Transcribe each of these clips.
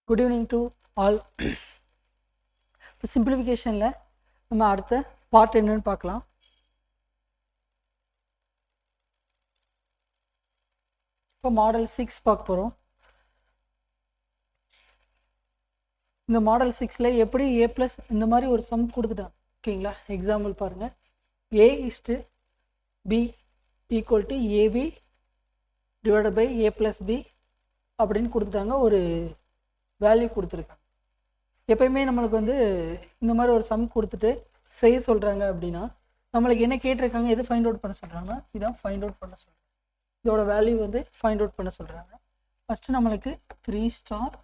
Good evening to all. சிம்பிளிஃபிகேஷனில் நம்ம அடுத்த part என்னன்னு பார்க்கலாம். இப்போ மாடல் 6 பார்க்க போகிறோம். இந்த மாடல் 6ல் எப்படி a ப்ளஸ் இந்த மாதிரி ஒரு சம் கொடுத்துட்டான். ஓகேங்களா, எக்ஸாம்பிள் பாருங்கள். a = b equal to ab divided by a plus b அப்படின்னு கொடுத்துட்டாங்க. ஒரு வேல்யூ கொடுத்துருக்காங்க. எப்பயுமே நம்மளுக்கு வந்து இந்த மாதிரி ஒரு சம் கொடுத்துட்டு செய்ய சொல்கிறாங்க அப்படின்னா நம்மளுக்கு என்ன கேட்டிருக்காங்க, எது ஃபைண்ட் அவுட் பண்ண சொல்கிறாங்கன்னா இதான் ஃபைண்ட் அவுட் பண்ண சொல்கிறாங்க. இதோட வேல்யூ வந்து ஃபைண்ட் அவுட் பண்ண சொல்கிறாங்க. ஃபஸ்ட்டு நம்மளுக்கு 3 ஸ்டார்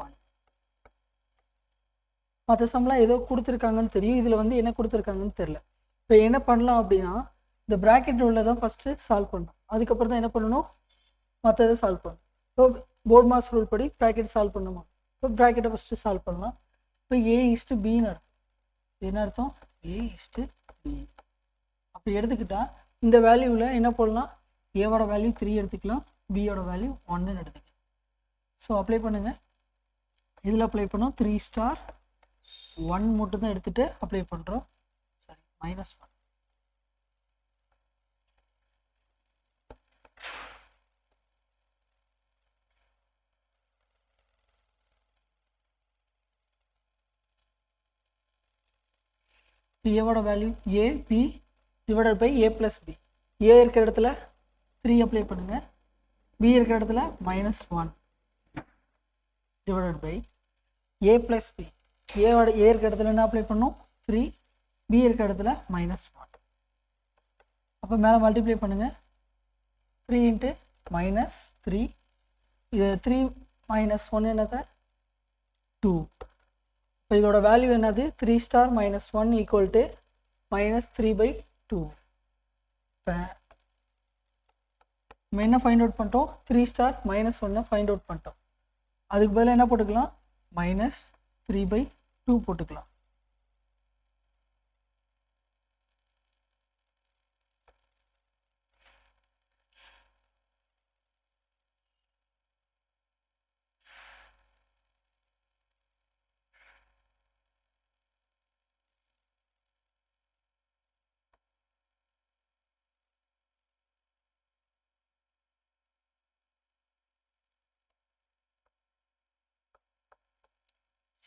1. மற்ற சம்லாம் ஏதோ கொடுத்துருக்காங்கன்னு தெரியும், இதில் வந்து என்ன கொடுத்துருக்காங்கன்னு தெரில. இப்போ என்ன பண்ணலாம் அப்படின்னா இந்த ப்ராக்கெட் உள்ளதான் ஃபஸ்ட்டு சால்வ் பண்ணணும், அதுக்கப்புறம் தான் என்ன பண்ணணும் மற்றதை சால்வ் பண்ணணும். இப்போ போர்ட் மாஸ் ரூல் படி ப்ராக்கெட் சால்வ் பண்ணுமா, இப்போ ப்ராக்கெட்டை ஃபஸ்ட்டு சால்வ் பண்ணலாம். இப்போ a = bன்னு அர்த்தம். என்ன அர்த்தம்? a = b. அப்படி எடுத்துக்கிட்டால் இந்த வேல்யூவில் என்ன போடலாம், ஏவோட வேல்யூ 3 எடுத்துக்கலாம், பியோட வேல்யூ 1ன்னு எடுத்துக்கலாம். ஸோ அப்ளை பண்ணுங்கள். இதில் அப்ளை பண்ணோம் 3 ஸ்டார் 1 மட்டும் தான் எடுத்துகிட்டு அப்ளை பண்ணுறோம். சரி, -1. ஏவோட value a b divided by a plus b. a இருக்கிற இடத்துல 3 அப்ளை பண்ணுங்கள், b இருக்கிற இடத்துல -1 divided by a plus b. a இருக்கிற இடத்துல என்ன அப்ளை பண்ணணும் 3, b இருக்கிற இடத்துல -1. அப்போ மேலே மல்டிப்ளை பண்ணுங்கள். 3 × -3, இது 3 - 1 என்னது 2. இப்போ இதோட வேல்யூ என்னது 3 ஸ்டார் -1 ஈக்குவல் டு -3/2. இப்போ நம்ம என்ன ஃபைண்ட் அவுட் பண்ணிட்டோம், 3 ஸ்டார் -1 ஃபைண்ட் அவுட் பண்ணிட்டோம். அதுக்கு பதிலாக என்ன போட்டுக்கலாம், -3/2 போட்டுக்கலாம்.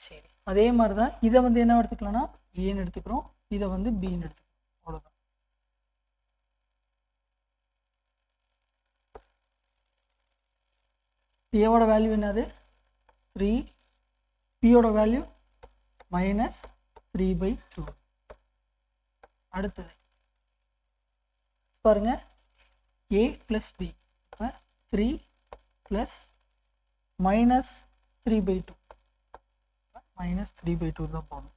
சரி, அதே மாதிரி தான் இதை வந்து என்ன எடுத்துக்கலாம்னா ஏன்னு எடுத்துக்கிறோம், இதை வந்து பின்னு எடுத்துக்கிறோம். அவ்வளோதான். ஏவோட வேல்யூ என்னது 3, பியோட வேல்யூ -3/2. அடுத்தது பாருங்க, a ப்ளஸ் b. இப்போ 3 + -3/2 -3/2 தான் போகணும்.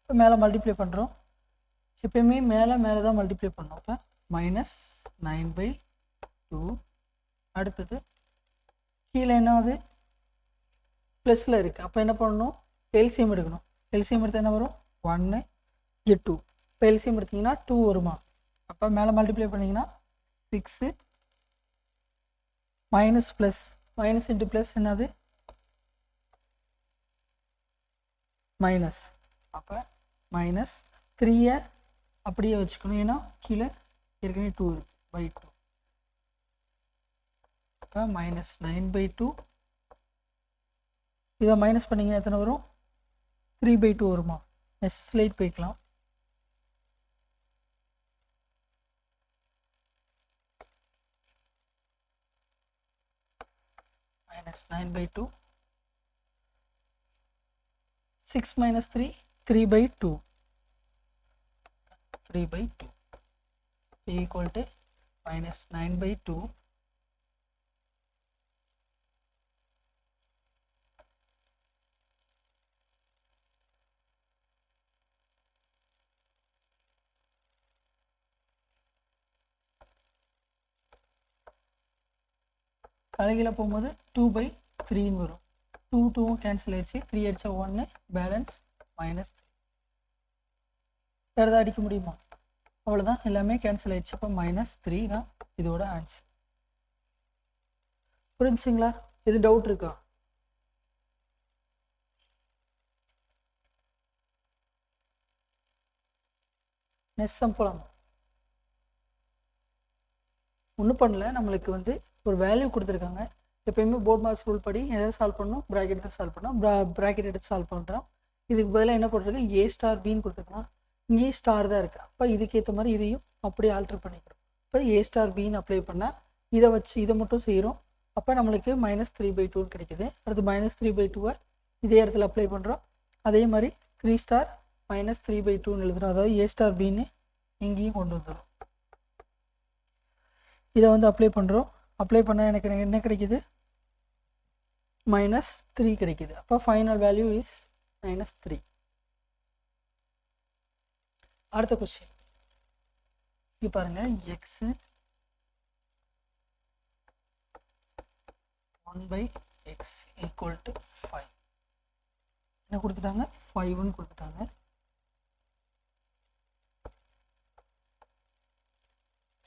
இப்போ மேலே மல்டிப்ளை பண்ணுறோம். எப்பயுமே மேலே தான் மல்டிப்ளை பண்ணோம். இப்போ -9/2. அடுத்தது கீழே என்னாவது ப்ளஸில் இருக்குது, அப்போ என்ன பண்ணணும் எல்சிஎம் எடுக்கணும். எல்சிஎம் எடுத்தால் என்ன வரும் 1 இங்கே 2. இப்போ எல்சிஎம் எடுத்திங்கன்னா 2 வருமா. அப்போ மேலே மல்டிப்ளை பண்ணிங்கன்னா 6 மைனஸ் இன்ட்டு ப்ளஸ் என்னது மைனஸ். அப்போ -3 அப்படியே வச்சுக்கணும், ஏன்னா கீழே ஏற்கனவே 2 /2. இப்போ -9/2. இதை மைனஸ் பண்ணிங்கன்னா எத்தனை வரும் 3/2 வருமா. நெக்ஸ்ட் ஸ்லைட் போய்க்கலாம். -9/2. 6 - 3 3/2. 3/2 ஈக்குவல் டு -9/2. தலைகீழ போகும்போது 2/3 வரும். 2 கேன்சல் ஆயிடுச்சு, 3 அடிச்சா 1, பேலன்ஸ் -3. வேறு எதாவது அடிக்க முடியுமா? அவ்வளோதான், எல்லாமே கேன்சல் ஆயிடுச்சு. அப்போ -3 தான் இதோட ஆன்சர். புரிஞ்சுங்களா? இது டவுட் இருக்கா? நெக்ஸ்ட் சம் போகலாம். ஒன்றும் பண்ணல, நம்மளுக்கு வந்து ஒரு வேல்யூ கொடுத்துருக்காங்க. எப்பயுமே போர்ட் மாஸ் ரூல் படி எதை சால்வ் பண்ணணும், ப்ராக்கெட் தான் சால்வ் பண்ணோம். ப்ராக்கெட் எடுத்து சால்வ் பண்ணுறோம். இதுக்கு பதிலாக என்ன போட்டிருக்கு, A ஸ்டார் பின்னு கொடுத்துருக்கோம். இங்கேயும் ஸ்டார் தான் இருக்குது. அப்போ இதுக்கேற்ற மாதிரி இதையும் அப்படியே ஆல்டர் பண்ணிக்கிறோம். இப்போ A ஸ்டார் பின்னு அப்ளை பண்ணால் இதை வச்சு இதை மட்டும் செய்கிறோம். அப்போ நம்மளுக்கு -3/2 கிடைக்குது. அடுத்து -3/2 இதே இடத்துல அப்ளை பண்ணுறோம். அதே மாதிரி 3 ஸ்டார் -3/2 எழுதுகிறோம். அதாவது A ஸ்டார் பின்னு இங்கேயும் கொண்டு வந்துடும். இதை வந்து அப்ளை பண்ணுறோம். அப்ளை பண்ணால் எனக்கு என்ன கிடைக்குது, -3 கிடைக்குது. அப்போ ஃபைனல் வேல்யூ இஸ் -3. அடுத்த கொஸ்டின் இங்கே பாருங்கள். எக்ஸு 1/x = 5 என்ன கொடுத்துட்டாங்க, 5ன்னு கொடுத்துட்டாங்க.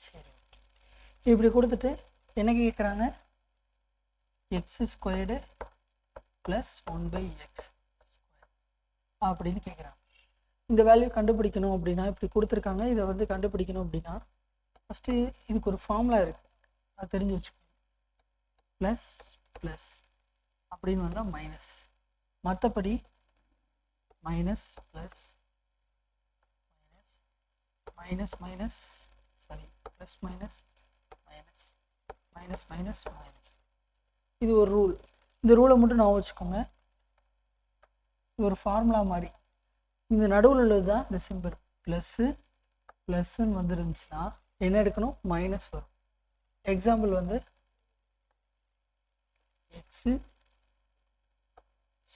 சரி, இப்படி கொடுத்துட்டு என்ன கேட்குறாங்க, x² + 1/x அப்படின்னு கேட்குறாங்க. இந்த வேல்யூ கண்டுபிடிக்கணும் அப்படின்னா இப்படி கொடுத்துருக்காங்க. இதை வந்து கண்டுபிடிக்கணும் அப்படின்னா ஃபஸ்ட்டு இதுக்கு ஒரு ஃபார்முலா இருக்குது, அது தெரிஞ்சு வச்சுக்கோங்க. ப்ளஸ் ப்ளஸ் அப்படின்னு வந்தால் மைனஸ், மற்றபடி minus plus minus minus sorry plus minus minus minus minus minus. இது ஒரு ரூல். இந்த ரூலை மட்டும் நான் வச்சுக்கோங்க. இது ஒரு ஃபார்முலா மாதிரி. இந்த நடுவில் உள்ளது தான் இந்த சிம்பிள். ப்ளஸ்ன்னு வந்துருந்துச்சுன்னா என்ன எடுக்கணும், மைனஸ் வரும். எக்ஸாம்பிள் வந்து x² -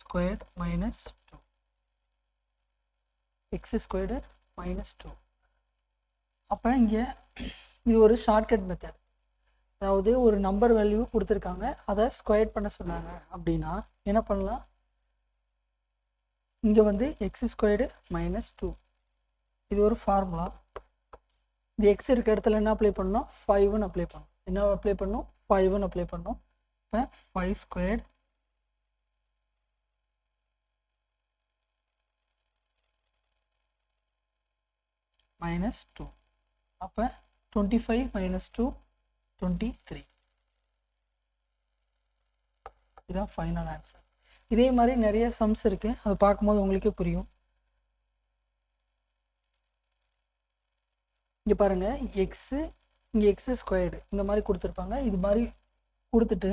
2 x² - 2. அப்போ இங்கே இது ஒரு ஷார்ட்கட் மெத்தட். அதாவது ஒரு நம்பர் வேல்யூ கொடுத்துருக்காங்க, அதை ஸ்கொயர் பண்ண சொன்னாங்க அப்படின்னா என்ன பண்ணலாம், இங்கே வந்து x² - 2 இது ஒரு ஃபார்முலா. இந்த எக்ஸ் இருக்க இடத்துல என்ன அப்ளை பண்ணணும், 5ன்னு அப்ளை பண்ணணும். என்ன அப்ளை பண்ணணும், 5ன்னு அப்ளை பண்ணணும். இப்போ 5² - 2 அப்போ 25 - 2 23. இதுதான் ஃபைனல் ஆன்சர். இதே மாதிரி நிறைய சம்ஸ் இருக்குது, அதை பார்க்கும்போது உங்களுக்கே புரியும். இங்கே பாருங்கள், எக்ஸு இங்கே x² இந்த மாதிரி கொடுத்துருப்பாங்க. இது மாதிரி கொடுத்துட்டு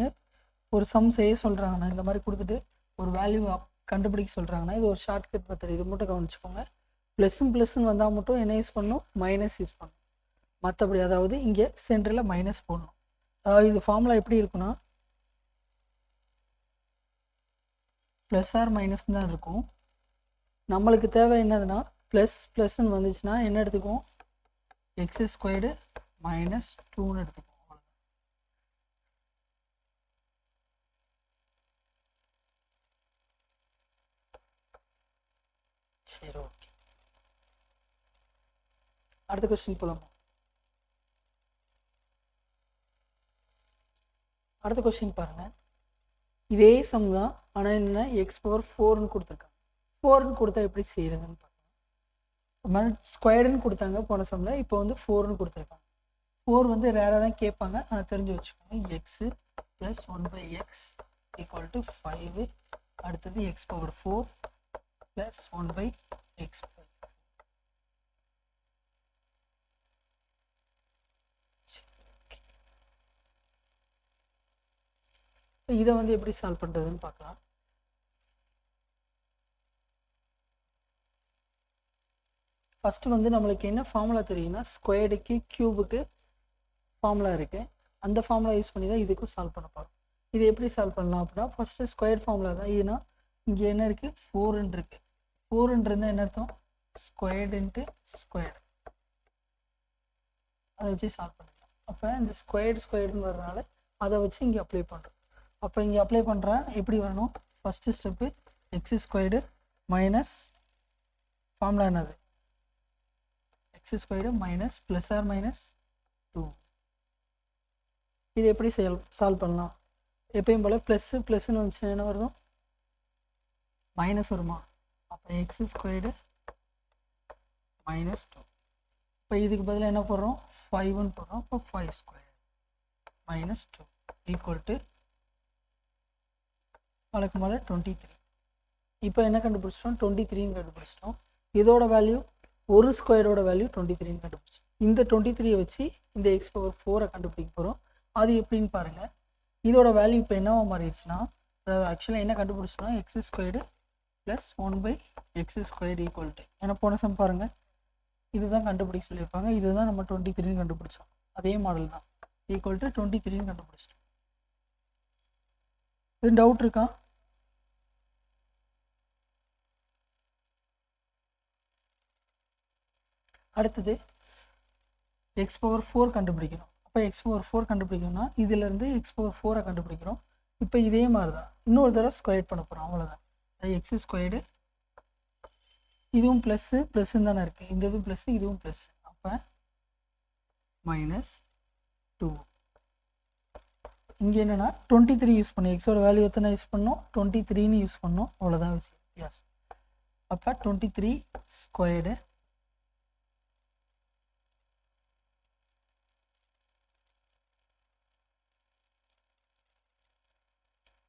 ஒரு சம் செய்ய சொல்கிறாங்கன்னா, இந்த மாதிரி கொடுத்துட்டு ஒரு வேல்யூ கண்டுபிடிக்க சொல்கிறாங்கன்னா இது ஒரு ஷார்ட்கட் மெத்தட். இது மட்டும் கவனிச்சுக்கோங்க. ப்ளஸ்ன்னு வந்தால் மட்டும் என்ன யூஸ் பண்ணணும், மைனஸ் யூஸ் பண்ணணும். மற்றபடி அதாவது இங்கே சென்டரில் மைனஸ் போடணும். அதாவது இது ஃபார்முலா எப்படி இருக்குன்னா ப்ளஸ் ஆர் மைனஸ் தான் இருக்கும். நம்மளுக்கு தேவை என்னதுன்னா ப்ளஸ்ன்னு வந்துச்சுன்னா என்ன எடுத்துக்கும், x² - 2ன்னு எடுத்துக்கும். சரி, ஓகே. அடுத்த கொஸ்டின் போகலாமா? அடுத்த கொஸ்டின் பாருங்கள். இதே சம் தான், ஆனால் என்னென்னா x⁴ கொடுத்துருக்காங்க. 4ன்னு கொடுத்தா எப்படி செய்கிறதுன்னு பார்க்கலாம். ஸ்கொயர்டுன்னு கொடுத்தாங்க போன சம்மில், இப்போ வந்து 4ன்னு கொடுத்துருக்காங்க. 4 வந்து ரேராக தான் கேட்பாங்க, ஆனால் தெரிஞ்சு வச்சுக்கோங்க. x + 1/x = 5. அடுத்தது x⁴ + 1/x. இதை வந்து எப்படி சால்வ் பண்ணுறதுன்னு பார்க்கலாம். ஃபஸ்ட்டு வந்து நம்மளுக்கு என்ன ஃபார்முலா தெரியும்னா, ஸ்கொயர்டுக்கு க்யூபுக்கு ஃபார்முலா இருக்குது. அந்த ஃபார்முலா யூஸ் பண்ணி தான் இதுக்கும் சால்வ் பண்ண போகிறோம். இது எப்படி சால்வ் பண்ணலாம் அப்படின்னா, ஃபஸ்ட்டு ஸ்கொயர் ஃபார்முலா தான். இதுனா இங்கே என்ன இருக்குது, 4ன்னு இருக்குது. 4ன்னு இருந்தால் என்ன அர்த்தம், ஸ்கொயர்டு × ஸ்கொயர்டு. அதை வச்சு சால்வ் பண்ணிக்கலாம். அப்போ இந்த ஸ்கொயர்டுன்னு வர்றதுனால அதை வச்சு இங்கே அப்ளை பண்ணுறோம். அப்போ இங்கே அப்ளை பண்ணுறேன், எப்படி வரணும், ஃபஸ்ட்டு ஸ்டெப்பு x² - ஃபார்முலா என்னது, x squared minus plus r minus 2. இது எப்படி சால்வ் பண்ணலாம்? எப்பயும் போல் ப்ளஸ்ன்னு வந்துச்சுன்னா என்ன வருதும் மைனஸ் வருமா? அப்போ எக்ஸ் ஸ்கொயர்டு மைனஸ் 2. இப்போ இதுக்கு பதிலாக என்ன போடுறோம்? 5ன்னு போடுறோம். அப்போ 5 ஸ்கொயர் மைனஸ் 2 ஈக்குவல் டு வழக்கம் போல் 23. இப்போ என்ன கண்டுபிடிச்சிட்டோம்? 23ன்னு கண்டுபிடிச்சிட்டோம். இதோட வேல்யூ ஒரு ஸ்கொயரோட வேல்யூ 23ன்னு கண்டுபிடிச்சோம். இந்த 23 வச்சு இந்த எக்ஸ் பவர் 4 கண்டுபிடிக்க போகிறோம். அது எப்படின்னு பாருங்கள். இதோட வேல்யூ இப்போ என்னவா மாறிடுச்சுன்னா, அதாவது ஆக்சுவலாக என்ன கண்டுபிடிச்சோன்னா x squared plus 1/x squared equal to, ஏன்னா போன சம் பாருங்கள் இதுதான் கண்டுபிடிக்க சொல்லியிருப்பாங்க. இதுதான் நம்ம 23ன்னு கண்டுபிடிச்சோம். அதே மாடல் தான் ஈக்குவல் டு 23ன்னு கண்டுபிடிச்சிட்டோம். இது டவுட் இருக்கா? அடுத்தது எக்ஸ் பவர் 4 கண்டுபிடிக்கணும். அப்போ எக்ஸ் பவர் 4 கண்டுபிடிக்கணும்னா இதிலேருந்து எக்ஸ் பவர் 4 கண்டுபிடிக்கிறோம். இப்போ இதே மாதிரி தான் இன்னொரு தடவை ஸ்கொயர் பண்ண போகிறோம். அவ்வளோதான். எக்ஸ் ஸ்கொயர்டு இதுவும் ப்ளஸ்ன்னு தானே இருக்குது. இந்த இதுவும் ப்ளஸ் இதுவும் ப்ளஸ். அப்போ மைனஸ் 2. இங்கே என்னென்னா 23 யூஸ் பண்ணோம். எக்ஸோட வேல்யூ எத்தனை யூஸ் பண்ணோம்? 23ன்னு யூஸ் பண்ணோம். அவ்வளோதான் வித்தியாசம். அப்போ 23 ஸ்கொயர்டு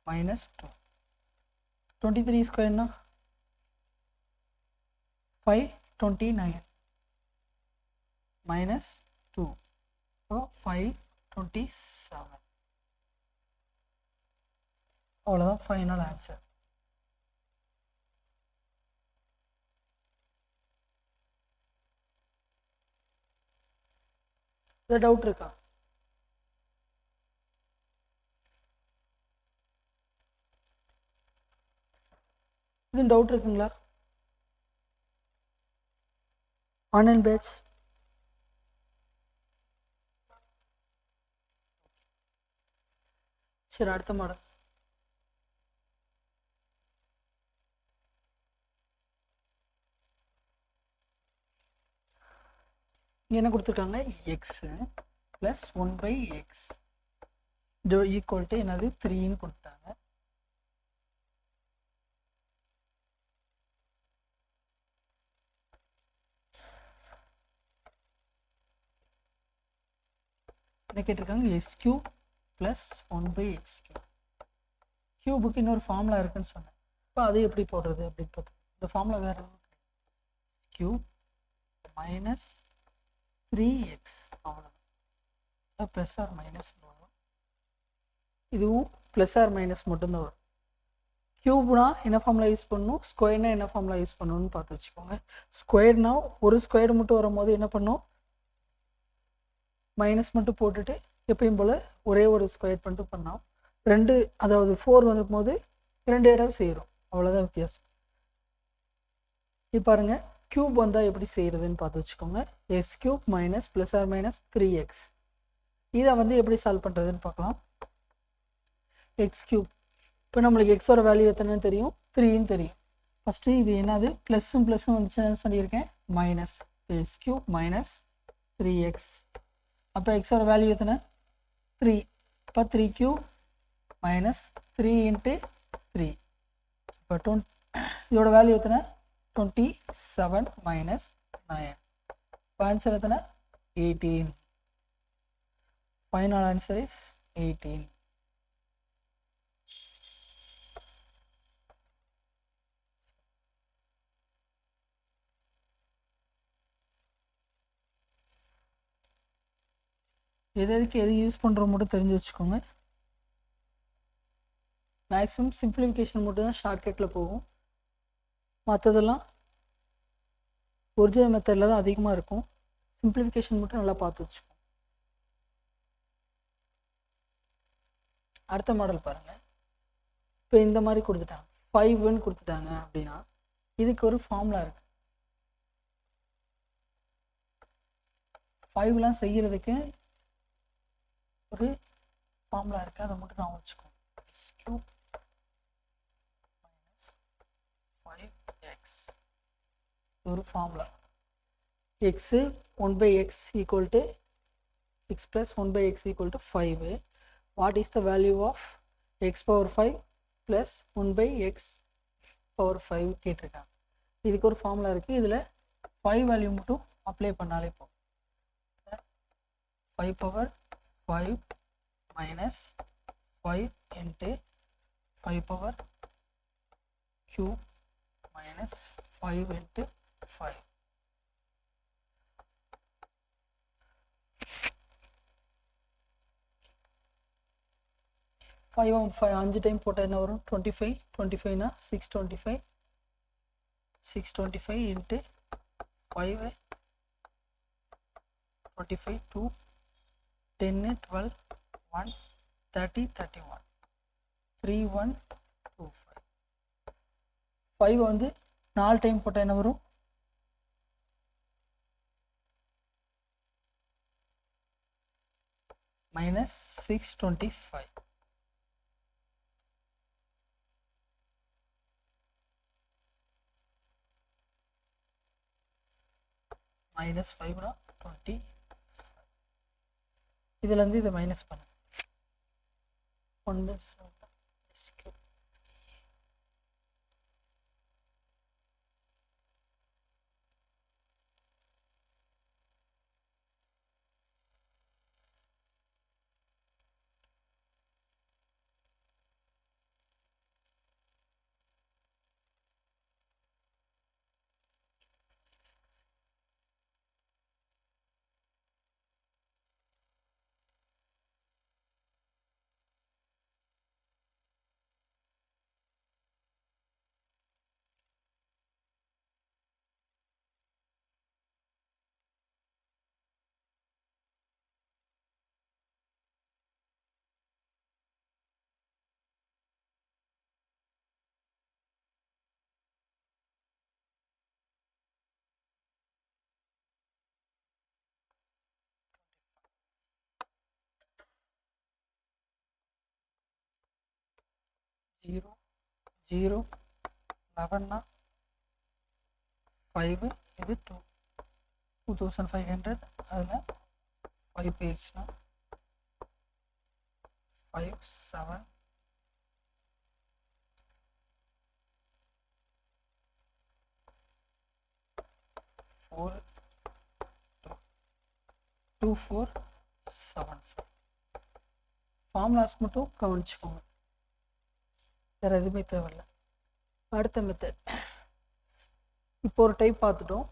minus 2. 23 ஸ்கொயர்னா 529 minus 2. So 527. அவ்வளோதான் ஃபைனல் ஆன்சர். இது டவுட் இருக்கா? இது டவுட் இருக்குங்களா? ஆன்லைன் பேட்ச் சரி, அடுத்த மாடல். இங்கே என்ன கொடுத்துருக்காங்க? X plus 1/x equal to என்னது 3ன்னு கொடுத்தாங்க. என்ன கேட்டிருக்காங்க? எக்ஸ் கியூப் ப்ளஸ் 1/x கியூபுக்கு இன்னொரு ஃபார்முலா இருக்குன்னு சொன்னேன். இப்போ அது எப்படி போடுறது அப்படின்னு பார்த்தோம். இந்த ஃபார்முலா வேறு கியூப் மைனஸ் 3x அவ்வளோதான். ப்ளஸ் ஆர் மைனஸ் வரும். இதுவும் ப்ளஸ் ஆர் மைனஸ் மட்டும்தான் வரும். கியூப்னா என்ன ஃபார்முலா யூஸ் பண்ணணும், ஸ்கொயர்னா என்ன ஃபார்முலா யூஸ் பண்ணணும்னு பார்த்து வச்சுக்கோங்க. ஸ்கொயர்னா ஒரு ஸ்கொயர் மட்டும் வரும்போது என்ன பண்ணும், மைனஸ் மட்டும் போட்டுட்டு எப்பயும் போல் ஒரே ஒரு ஸ்கொயர் பண்ணிட்டு பண்ணோம். ரெண்டு அதாவது 4 வந்துருக்கும் போது 2 இடம் செய்கிறோம். அவ்வளோதான் வித்தியாசம். இப்போ பாருங்கள், கியூப் வந்தால் எப்படி செய்கிறதுன்னு பார்த்து வச்சுக்கோங்க. X cube minus plus r minus 3x. இதை வந்து எப்படி சால்வ் பண்ணுறதுன்னு பார்க்கலாம். எக்ஸ் கியூப் இப்போ நம்மளுக்கு எக்ஸோட வேல்யூ எத்தனைன்னு தெரியும்? 3ன்னு தெரியும். ஃபஸ்ட்டு இது என்னது ப்ளஸ்ஸும் வந்துச்சுன்னு சொல்லியிருக்கேன். Minus X cube minus 3x. அப்போ எக்ஸோட வேல்யூ எத்தனை? 3. இப்போ 3 கியூப் மைனஸ் 3 இன்ட்டு 3. இப்போ இதோட வேல்யூ எத்தனை? 27 மைனஸ் 9. இப்போ ஆன்சர் எத்தனை? 18. Final answer is 18. எதுக்கு எது யூஸ் பண்ணுறோம் மட்டும் தெரிஞ்சு வச்சுக்கோங்க. மேக்ஸிமம் சிம்பிளிஃபிகேஷன் மட்டும் தான் ஷார்ட்கட்டில் போகும். மற்றதெல்லாம் ஒரிஜினல் மெத்தடில் தான் அதிகமாக இருக்கும். சிம்பிளிஃபிகேஷன் மட்டும் நல்லா பார்த்து வச்சுக்கோங்க. அடுத்த மாடல் பாருங்கள். இப்போ இந்த மாதிரி கொடுத்துட்டாங்க, 5ன்னு கொடுத்துட்டாங்க அப்படின்னா இதுக்கு ஒரு ஃபார்முலா இருக்குது. 5லாம் செய்கிறதுக்கு ஒரு ஃபார்முலா இருக்குது. அதை மட்டும் நான் வச்சுக்கோங்க. எக்ஸ் கியூப் மைனஸ் 5x ஒரு formula. x 1 by x equal to x plus 1 by x equal to 5. What is the value of x power 5 plus 1 by x power 5 கேட்டிருக்காங்க. இதுக்கு ஒரு ஃபார்முலா இருக்குது. இதில் 5 வேல்யூ மட்டும் அப்ளை பண்ணாலே போகும். 5 power 5 minus 5 into 5 power cube minus 5 into 5. 5 time போட்டால் என்ன வரும்? 25. 25னா 625. 625 into 5 25 2 10 12 1 30 31 3125. 5 வந்து 4 டைம் போட்டால் என்ன வரும்? minus 625. minus 5 னா 20. இதுலேருந்து இதை மைனஸ் பண்ணு. 1 0 0 11னா 5 இது 2500. அதில் 5 போயிடுச்சுன்னா 5 7 4 2 4 7 5. ஃபார்முலாஸ் மட்டும் கவனிச்சுக்கோங்க, வேறு எதுவுமே தேவையில்லை. அடுத்த மெத்தட், இப்போ ஒரு டைப் பார்த்துட்டோம்.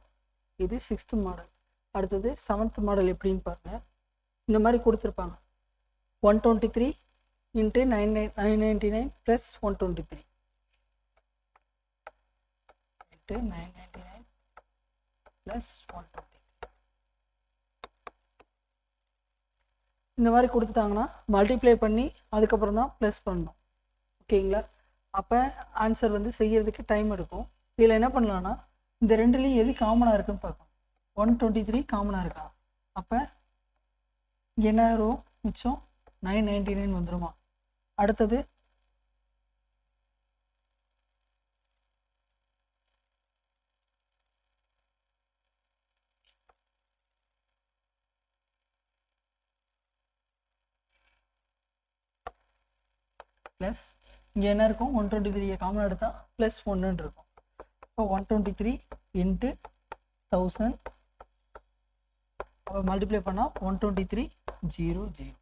இது 6th மாடல். அடுத்தது 7th மாடல் எப்படின்னு பாருங்கள். இந்த மாதிரி கொடுத்துருப்பாங்க. 123 into 999 plus 123 into 999 plus 123. இந்த மாதிரி கொடுத்துட்டாங்கன்னா மல்டிப்ளை பண்ணி அதுக்கப்புறம் தான் ப்ளஸ் பண்ணணும். ஓகேங்களா? அப்போ ஆன்சர் வந்து செய்யறதுக்கு டைம் எடுக்கும். இதில் என்ன பண்ணலான்னா இந்த ரெண்டுலேயும் எது காமனாக இருக்குன்னு பார்க்கணும். 123 காமனாக இருக்கா? அப்போ என்ன வரும்? மிச்சம் 999 வந்துருமா? அடுத்தது ப்ளஸ் இங்கே என்ன இருக்கும்? 123 காமனாக எடுத்தால் ப்ளஸ் 1 இருக்கும். இப்போ 123 இன்ட்டு 1000 அப்போ மல்டிப்ளை பண்ணால் 123 0 0.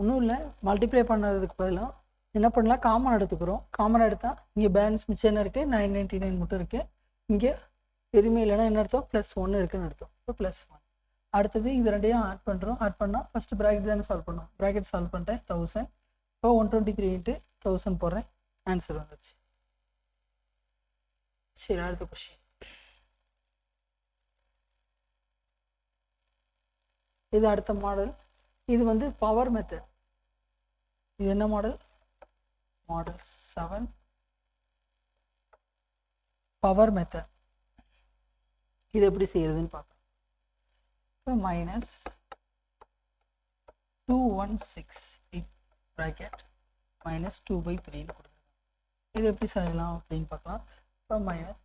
ஒன்றும் இல்லை, மல்டிப்ளை பண்ணுறதுக்கு பதிலாக என்ன பண்ணலாம்? காமன் எடுத்துக்கிறோம். காமன் எடுத்தால் இங்கே பேலன்ஸ் மிச்சம் என்ன இருக்குது? 999 மட்டும் இருக்குது. இங்கே எதுவுமே இல்லைன்னா என்ன அர்த்தம்? ப்ளஸ் 1 இருக்குன்னு அர்த்தம். இப்போ ப்ளஸ் 1. அடுத்தது இது ரெண்டையும் ஆட் பண்ணுறோம். ஆட் பண்ணால் ஃபஸ்ட்டு ப்ராக்கெட் தானே சால்வ் பண்ணோம். ப்ராக்கெட் சால்வ் பண்ணிட்டேன் 1000. இப்போ 123 இன்ட்டு 1000 போடுறேன். ஆன்சர் வந்துச்சு. சரி, அடுத்த கொஸ்டின். இது அடுத்த மாடல். இது வந்து பவர் மெத்தட். இது என்ன மாடல்? Model 7 power method. இது எப்படி செய்யறதுன்னு பார்க்கலாம். இப்போ மைனஸ் 2168 ப்ராக்கெட் மைனஸ் 2/3 கொடுத்துருக்காங்க. இது எப்படி செய்யலாம் அப்படின்னு பார்க்கலாம். இப்போ மைனஸ்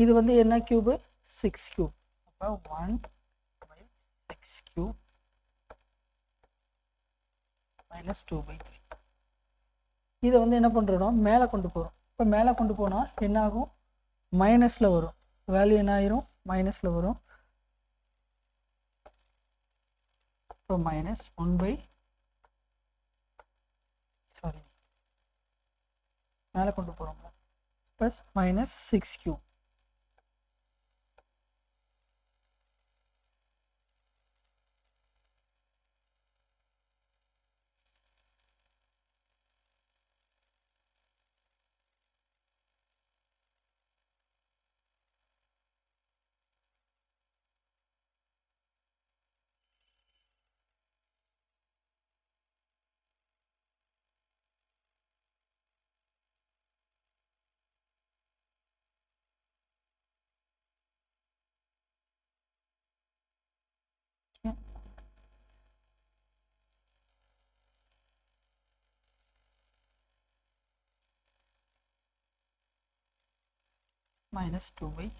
இது வந்து என்ன கியூபு 6 கியூப். அப்போ 1/6 கியூப் மைனஸ் 2/3. இதை வந்து என்ன பண்ணுறோம், மேலே கொண்டு போகிறோம். இப்போ மேலே கொண்டு போனால் என்ன ஆகும், மைனஸில் வரும். வேல்யூ என்ன ஆயிரும், மைனஸில் வரும். இப்போ மைனஸ் 1 மேலே கொண்டு போகிறோம் ப்ளஸ் மைனஸ் 6 கியூப். minus 2/3.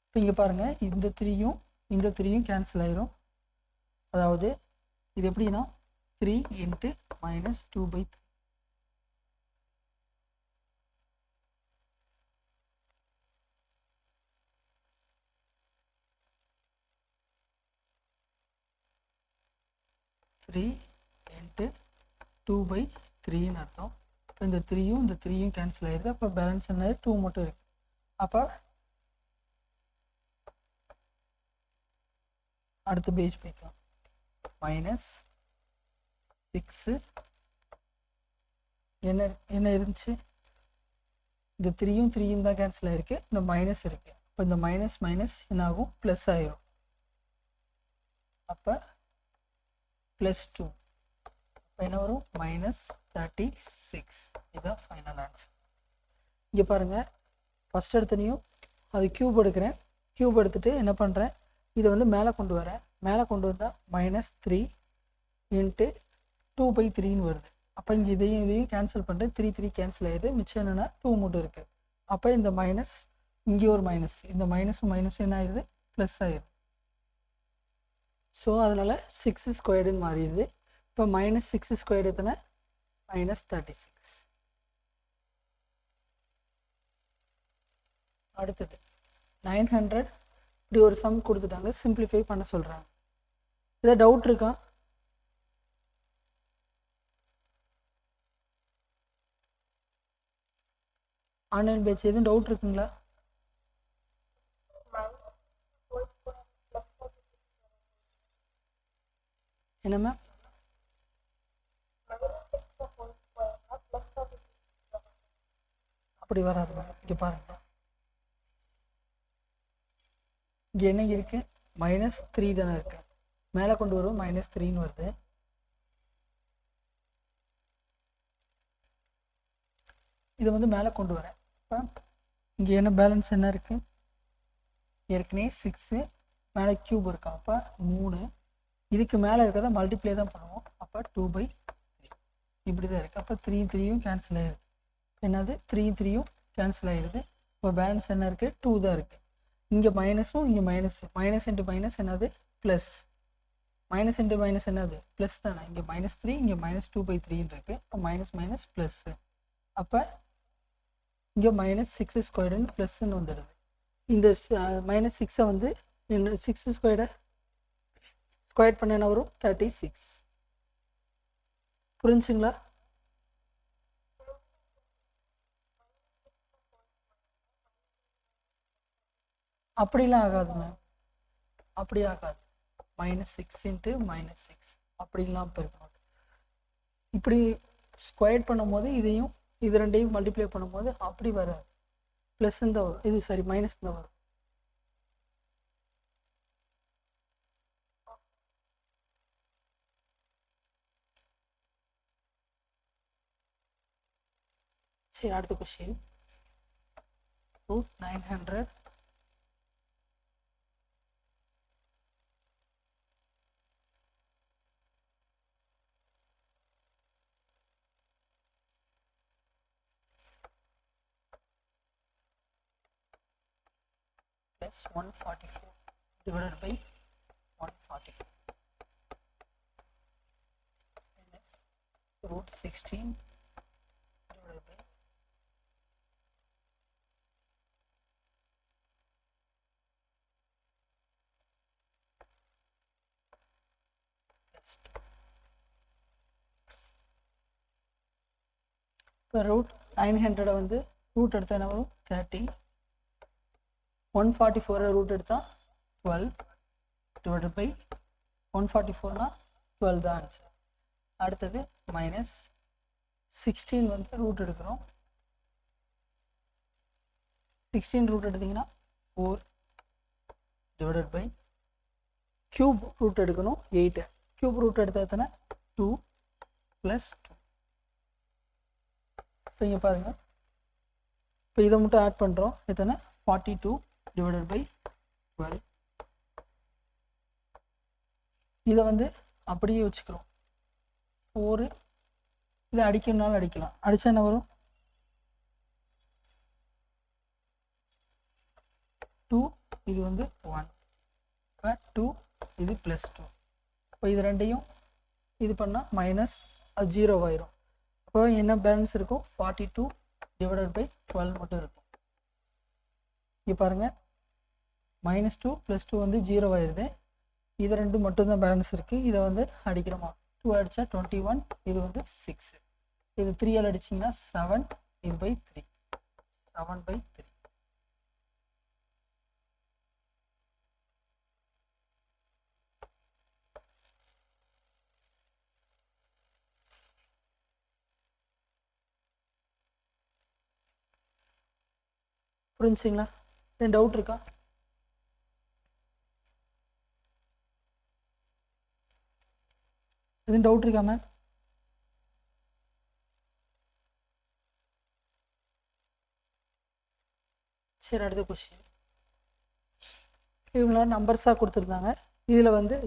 இப்போ இங்கே பாருங்கள், இந்த 3யும் கேன்சல் ஆயிரும். அதாவது இது எப்படின்னா 3 × -2/3. த்ரீ இன்ட்டு 2/3ன்னு அர்த்தம். இப்போ இந்த 3யும் கேன்சல் ஆயிடுது. அப்போ பேலன்ஸ் என்ன, 2 மட்டும் இருக்கு. அப்போ அடுத்த பேஜ் போய்க்கலாம். -6 என்ன இருந்துச்சு, இந்த 3யும் தான் கேன்சல் ஆயிருக்கு. இந்த மைனஸ் இருக்கு. இப்போ இந்த மைனஸ் என்ன ஆகும், ப்ளஸ் ஆயிரும். அப்போ +2. இப்போ என்ன வரும், -36. இதுதான் ஃபைனல் ஆன்சர். இங்கே பாருங்கள், ஃபஸ்ட் எடுத்தனையும் அது கியூப் எடுக்கிறேன். கியூப் எடுத்துகிட்டு என்ன பண்ணுறேன், இதை வந்து மேலே கொண்டு வரேன். மேலே கொண்டு வந்தால் -3 × 2/3ன்னு வருது. அப்போ இங்கே இதையும் கேன்சல் பண்ணுறேன். 3 கேன்சல் ஆகிடுது. மிச்சம் என்னென்னா 2 மட்டும் இருக்குது. அப்போ இந்த மைனஸ், இங்கே ஒரு மைனஸ், இந்த மைனஸும் என்ன ஆயிடுது, ப்ளஸ் ஆயிடுது. ஸோ அதனால் 6² மாறிடுது. இப்போ -6² எத்தனை, -36. அடுத்தது 900. இப்படி ஒரு சம் கொடுத்துட்டாங்க, சிம்பிளிஃபை பண்ண சொல்கிறாங்க. ஏதாவது டவுட் இருக்கா? ஆன்லைன் பேட்ச் எதுவும் டவுட் இருக்குங்களா? என்ன மேம்? அப்படி வராது மேம். இங்கே பாருங்க, இங்கே என்ன இருக்கு, -3 தானே இருக்கு. மேலே கொண்டு வரும் -3ன்னு வருது. இதை வந்து மேலே கொண்டு வரேன். இப்போ இங்கே என்ன பேலன்ஸ் என்ன இருக்கு, ஏற்கனவே 6 மேலே கியூப் இருக்கா. அப்போ 3 இதுக்கு மேலே இருக்கிறத மல்டிப்ளை தான் பண்ணுவோம். அப்போ 2/3 இப்படி தான் இருக்குது. அப்போ 3யும் கேன்சல் ஆகிடுது. என்னது, 3யும் கேன்சல் ஆகிடுது. இப்போ பேலன்ஸ் என்ன இருக்குது, 2 தான் இருக்குது. இங்கே மைனஸும் இங்கே மைனஸ், மைனஸ் இன்ட்டு மைனஸ் என்னது, ப்ளஸ். மைனஸ் இன்ட்டு மைனஸ் என்னது, ப்ளஸ் தானே. இங்கே -3, இங்கே -2/3ன்னு இருக்குது. இப்போ மைனஸ் ப்ளஸ்ஸு. அப்போ இங்கே -6² ப்ளஸ்ன்னு வந்துடுது. இந்த -6 வந்து 6² ஸ்கொயர் பண்ண என்ன வரும், 36. புரிஞ்சுங்களா? அப்படிலாம் ஆகாது மேம், அப்படி ஆகாது. -6 × -6 அப்படிலாம் பெருக்கணும். இப்படி ஸ்கொயர் பண்ணும்போது இதையும் இது ரெண்டையும் மல்டிப்ளை பண்ணும்போது அப்படி வராது, ப்ளஸ் தான் வரும். இது சரி, மைனஸ் தான் வரும். சரி, அடுத்த question. Root 900 plus 144 divided by 144 minus root 16 divided by plus 2. இப்போ ரூட் 900 வந்து ரூட் எடுத்தால் என்ன வரும் 30, 144 ரூட் எடுத்தால் 12 divided by 144னா 12 தான் ஆன்சர். அடுத்தது மைனஸ் 16 வந்து ரூட் எடுக்கிறோம். 16 ரூட் எடுத்திங்கன்னா 4 divided by கியூப் ரூட் எடுக்கணும் 8. கியூப் ரூட் எடுத்தால் எத்தனை 2 + 2. இப்போ இங்கே பாருங்கள், இப்போ இதை மட்டும் ஆட் பண்ணுறோம். எத்தனை 42 divided by 12. இதை வந்து அப்படியே வச்சுக்கிறோம் 4. இதை அடிக்கணும்னாலும் அடிக்கலாம். அடித்தா என்ன வரும் 2, இது வந்து 1, இப்போ 2, இது +2. இப்போ இது ரெண்டையும் இது பண்ணால் மைனஸ், அது 0 ஆயிரும். இப்போ என்ன பேலன்ஸ் இருக்கும் 42 divided by 12 மட்டும் இருக்கும். இங்கே பாருங்கள், -2 + 2 வந்து 0 ஆயிடுது. இது ரெண்டு மட்டும்தான் பேலன்ஸ் இருக்குது. இதை வந்து அடிக்கிறோமா 2 அடித்தா 21, இது வந்து 6. இது 3ஆல் அடிச்சிங்கன்னா 7, இது by 3, 7/3. புரிஞ்சுங்களா? எதுவும் டவுட் இருக்கா? எதுவும் டவுட் இருக்கா மேம்? சரி, அடுத்த கொஸ்டின். இவங்கள நம்பர்ஸாக கொடுத்துருந்தாங்க. இதில் வந்து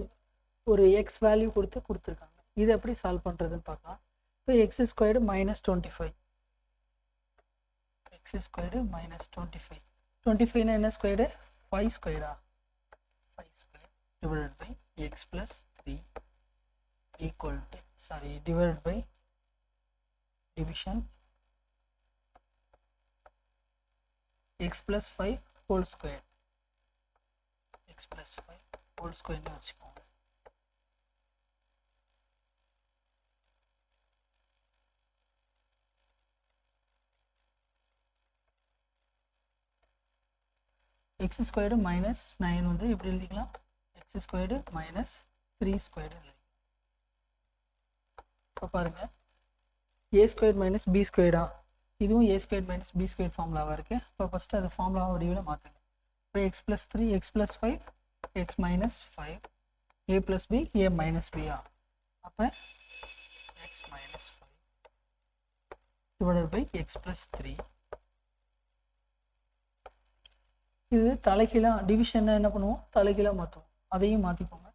ஒரு எக்ஸ் வேல்யூ கொடுத்துருக்காங்க. இதை எப்படி சால்வ் பண்ணுறதுன்னு பார்க்கலாம். இப்போ x² -25, x² -25, 25னா என்ன squared 5 ஸ்கொயரா 5² divided by x plus 3 equal to, divided by division x plus 5 whole square, x plus 5 whole square னு வச்சுக்கோங்க. x² -9 வந்து எப்படி எழுதிக்கலாம், x² -3² எழுதிக்கலாம். இப்போ பாருங்க, a² - b², இதுவும் a² - b² ஃபார்முலாவாக இருக்குது. இப்போ ஃபஸ்ட்டு அது ஃபார்முலா வடிவில் மாற்றுங்க. இப்போ x plus 3, x plus 5, x minus 5, a plus b, a minus b. அப்போ x minus 5 divided by x plus 3. இது தலைகீழாக டிவிஷன் என்ன பண்ணுவோம், தலைகீழாக மாற்றுவோம். அதையும் மாற்றிக்கோங்க.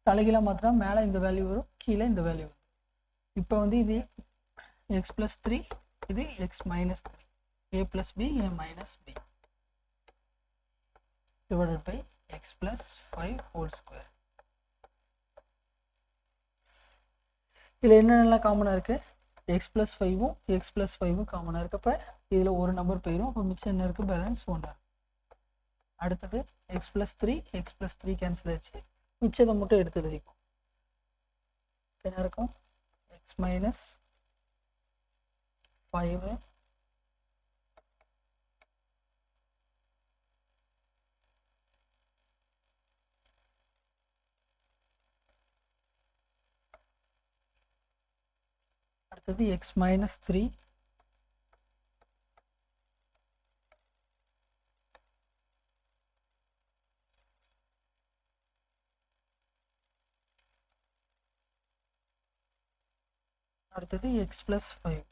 தலைகீழாக மாற்றினா மேலே இந்த வேல்யூ வரும், கீழே இந்த வேல்யூ வரும். இப்போ வந்து இது x plus 3, இது x minus 3, a plus b, a minus b divided by x plus 5 whole square. இதில் என்னென்னலாம் காமனாக இருக்குது, x plus 5ம் x plus 5ம் காமனாக இருக்குது. அப்போ இதில் ஒரு நம்பர் போயிடும். அப்போ மிச்சம் என்ன இருக்குது, பேலன்ஸ் 1. அடுத்தது x plus 3, x plus 3 cancel ஆச்சு. மிச்சத்தை மட்டும் எடுத்து எழுதிக்கும். என்ன இருக்கும், x minus 5 அடுத்தது x minus 3 அடுத்தது x plus 5.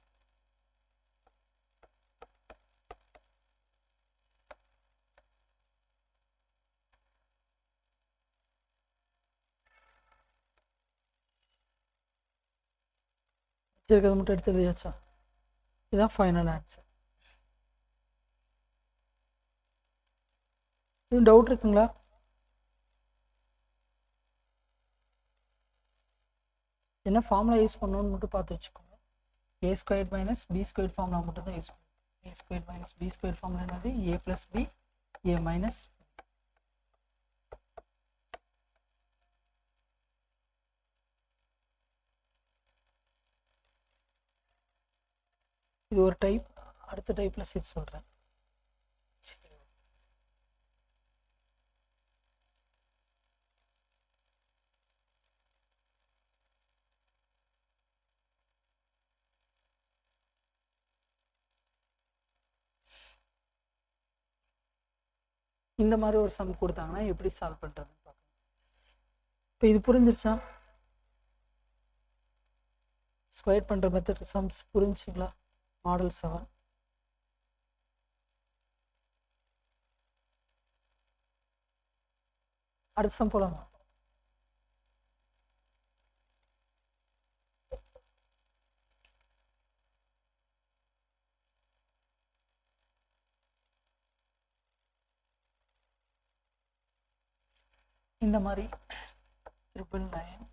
இருக்கிறத மட்டும் எடுத்து எழுதியாச்சா? இதுதான் ஃபைனல் ஆன்சர். இது டவுட் இருக்குங்களா? என்ன ஃபார்முலா யூஸ் பண்ணணும்னு மட்டும் பார்த்து வச்சுக்கோங்க. A square minus b square formula மட்டும் தான் யூஸ் பண்ணுவோம். A square minus b square formula என்னது? A plus b a minus. இது ஒரு டைப். அடுத்த டைப்பில் சேர்த்து சொல்கிறேன். இந்த மாதிரி ஒரு சம் கொடுத்தாங்கன்னா எப்படி சால்வ் பண்ணுறதுன்னு பார்க்கணும். இப்போ இது புரிஞ்சிருச்சா? ஸ்கொயர் பண்ணுற மெத்தட் சம்ஸ் புரிஞ்சுங்களா? மாடல் 7. அடுத்த சம் போலாமா? இந்த மாதிரி 999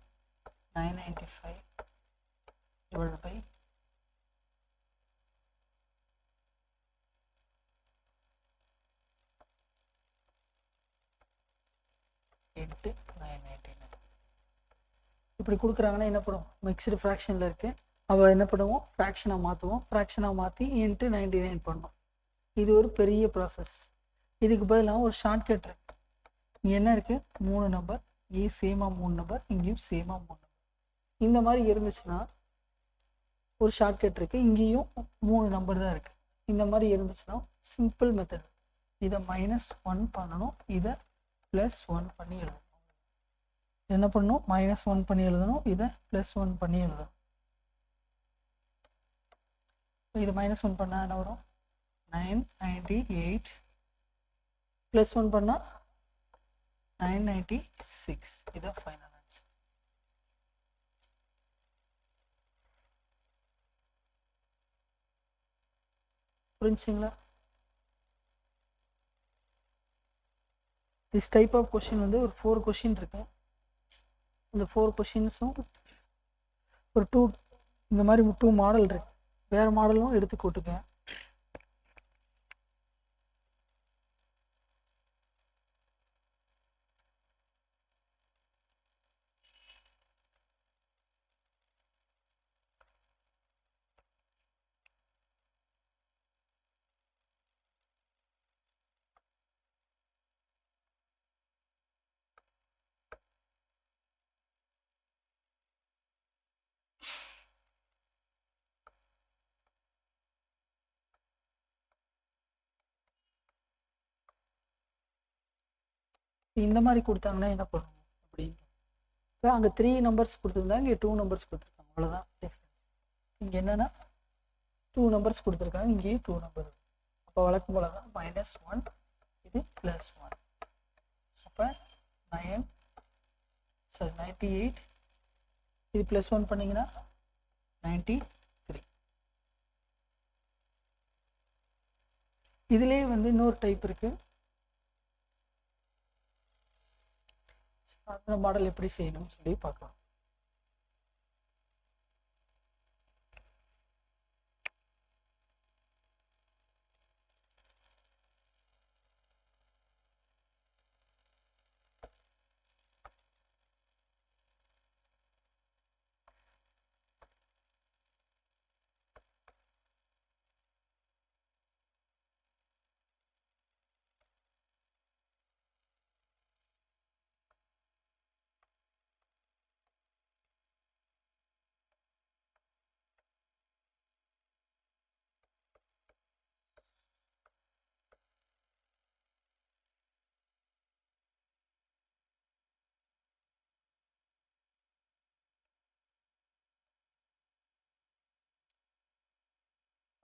995 divided by 8,999 இப்படி கொடுக்குறாங்கன்னா என்ன பண்ணுவோம்? மிக்ஸ்டு ஃப்ராக்ஷனில் இருக்குது. அவள் என்ன பண்ணுவோம்? ஃப்ராக்ஷனாக மாற்றுவோம். ஃப்ராக்ஷனாக மாற்றி இன்ட்டு 99 பண்ணோம். இது ஒரு பெரிய ப்ராசஸ். இதுக்கு பதிலாக ஒரு ஷார்ட்கட் இருக்கு. இங்கே என்ன இருக்குது? 3 நம்பர். ஏ சேமாக 3 நம்பர், இங்கேயும் சேமாக 3 நம்பர். இந்த மாதிரி இருந்துச்சுன்னா ஒரு ஷார்ட்கட் இருக்குது. இங்கேயும் 3 நம்பர் தான் இருக்குது. இந்த மாதிரி இருந்துச்சுன்னா சிம்பிள் மெத்தட். இதை -1 பண்ணணும், இதை +1 பண்ணி எழுதணும். என்ன பண்ணணும்? -1 பண்ணி எழுதணும், இதை +1 பண்ணி எழுதணும். இது -1 பண்ணால் என்ன வரும்? 998 +1 பண்ணால் 996. இதான் ஃபைனல் ஆன்சர். புரிஞ்சுங்களா? திஸ் டைப் ஆஃப் கொஷின் வந்து ஒரு 4 கொஷின் இருக்கு. இந்த 4 கொஷின்ஸும் ஒரு 2 இந்த மாதிரி 2 மாடல் இருக்கு. வேறு மாடலும் எடுத்து கூட்டுங்க. இந்த மாதிரி கொடுத்தாங்கன்னா என்ன பண்ணுவோம் அப்படின்னு. இப்போ அங்கே 3 நம்பர்ஸ் கொடுத்துருந்தாங்க, இங்கே 2 நம்பர்ஸ் கொடுத்துருக்காங்க. அவ்வளோதான் டிஃப்ரென்ஸ். இங்கே என்னென்னா 2 நம்பர்ஸ் கொடுத்துருக்காங்க, இங்கேயும் 2 நம்பர். அப்போ வழக்கம் போல தான் -1, இது +1. அப்போ 98, இது +1 பண்ணிங்கன்னா 93. இதுலேயே வந்து இன்னொரு டைப் இருக்குது. அந்த மாடல் எப்படி செய்யணும்னு சொல்லி பார்க்கலாம்.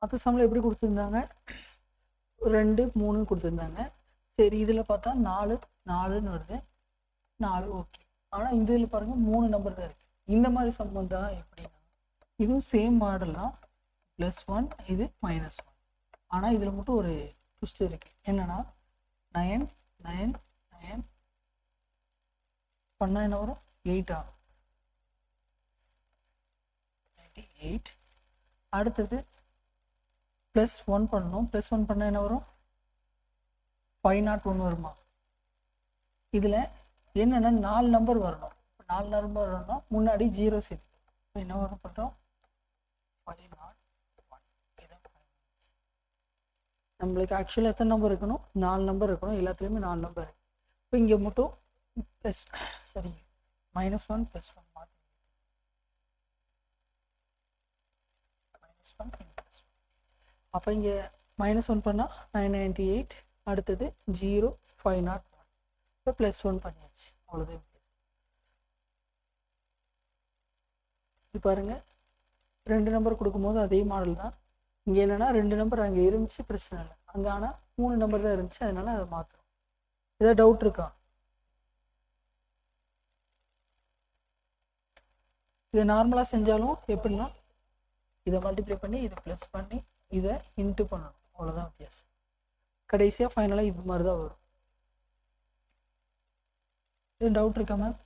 மற்ற சம்மில் எப்படி கொடுத்துருந்தாங்க? 2, 3 கொடுத்துருந்தாங்க. சரி, இதில் பார்த்தா 4 4ன்னு வருது. 4 ஓகே. ஆனால் இதில் பாருங்கள் 3 நம்பர் தான் இருக்குது. இந்த மாதிரி சம் வந்தால் எப்படின்னா இதுவும் சேம் மாடல் தான், +1 இது -1. ஆனால் இதில் மட்டும் ஒரு ட்விஸ்ட் இருக்குது. என்னென்னா 9 9 9 பண்ணால் என்ன வரும்? 8 98. அடுத்தது +1 பண்ணணும். +1 பண்ணால் என்ன வரும்? 501 வருமா? இதில் என்னென்னா 4 நம்பர் வரணும். 4 நம்பர் வரணும்னா முன்னாடி 0 சேர்த்து இப்போ என்ன வரும் பண்ணுறோம்? 501. நம்மளுக்கு ஆக்சுவலாக எத்தனை நம்பர் இருக்கணும்? 4 நம்பர் இருக்கணும். எல்லாத்துலேயுமே 4 நம்பர் இருக்கு. இப்போ இங்கே மட்டும் ப்ளஸ் சரி -1 +1 மாற்றி -1 அப்போ இங்கே -1 பண்ணால் 998. அடுத்தது 0 501. இப்போ +1 பண்ணியாச்சு. அவ்வளோதான். இது பாருங்கள், 2 நம்பர் கொடுக்கும்போது அதே மாடல் தான். இங்கே என்னென்னா 2 நம்பர் அங்கே இருந்துச்சு, பிரச்சனை இல்லை. அங்கே ஆனால் 3 நம்பர் தான் இருந்துச்சு, அதனால அதை மாற்றுறோம். ஏதாவது டவுட் இருக்கா? இதை நார்மலாக செஞ்சாலும் எப்படின்னா இதை மல்டிப்ளை பண்ணி இதை ப்ளஸ் பண்ணி இதை இன்ட்டு பண்ணணும், அவ்வளோதான் வித்தியாசம். கடைசியாக ஃபைனலாக இது மாதிரி தான் வரும். இது டவுட் இருக்கா மேம்?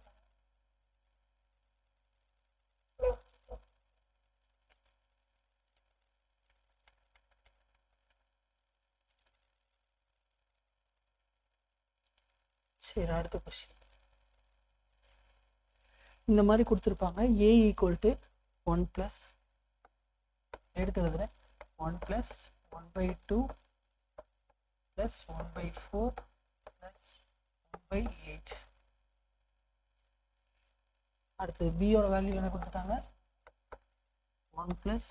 சரி, அடுத்த கொஸ்டின். இந்த மாதிரி கொடுத்துருப்பாங்க. a = 1 எடுத்து எழுதுறேன். 1 + 1/2 + 1/4 + 1/8. அடுத்து b-யோட வேல்யூ என்ன கொடுத்துட்டாங்க? 1 +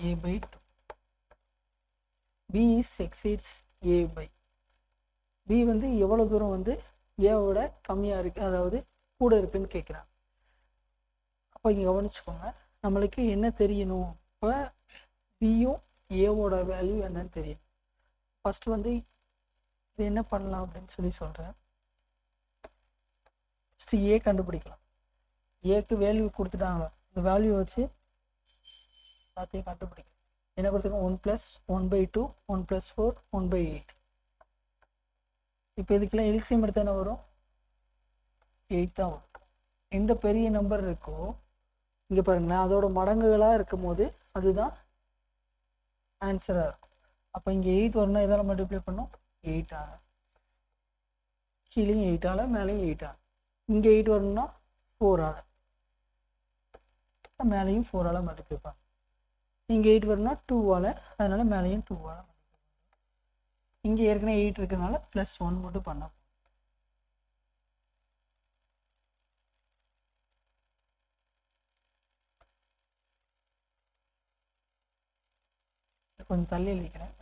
a/2. b exceeds a/. b வந்து எவ்வளோ தூரம் வந்து ஏவோட கம்மியாக இருக்குது, அதாவது கூட இருக்குன்னு கேட்குறாங்க. அப்போ இங்கே கவனிச்சுக்கோங்க, நம்மளுக்கு என்ன தெரியணும்? இப்போ பியும் ஏவோட வேல்யூ என்னன்னு தெரியணும். ஃபஸ்ட்டு வந்து இது என்ன பண்ணலாம் அப்படின்னு சொல்கிறேன். ஃபஸ்ட்டு ஏ கண்டுபிடிக்கலாம். ஏக்கு வேல்யூ கொடுத்துட்டாங்க. இந்த வேல்யூ வச்சு எல்லாத்தையும் கண்டுபிடிக்கும். என்ன கொடுத்துருக்கோம்? 1 + 1/2 1 + 4 1/8. இப்போ இதுக்கெல்லாம் எல்சிஎம் எடுத்து என்ன வரும்? 8 தான் வரும். எந்த பெரிய நம்பர் இருக்கோ இங்கே பாருங்களேன், அதோட மடங்குகளாக இருக்கும் போது அதுதான் ஆன்சராக இருக்கும். அப்போ இங்கே 8 வரணும்னா எதால் மல்டிப்ளை பண்ணோம்? 8ஆல். கீழேயும் 8ஆல், மேலேயும் 8ஆல். இங்கே 8 வரணும்னா 4ஆல், மேலேயும் 4ஆல் மல்டிப்ளை பண்ணணும். இங்கே 8 வரணும்னா 2ஆல், அதனால் மேலேயும் 2ஆல். இங்கே ஏற்கனவே 8 இருக்கிறதுனால +1 மட்டும் பண்ண. கொஞ்சம் தள்ளி எழுதிக்கிறேன்.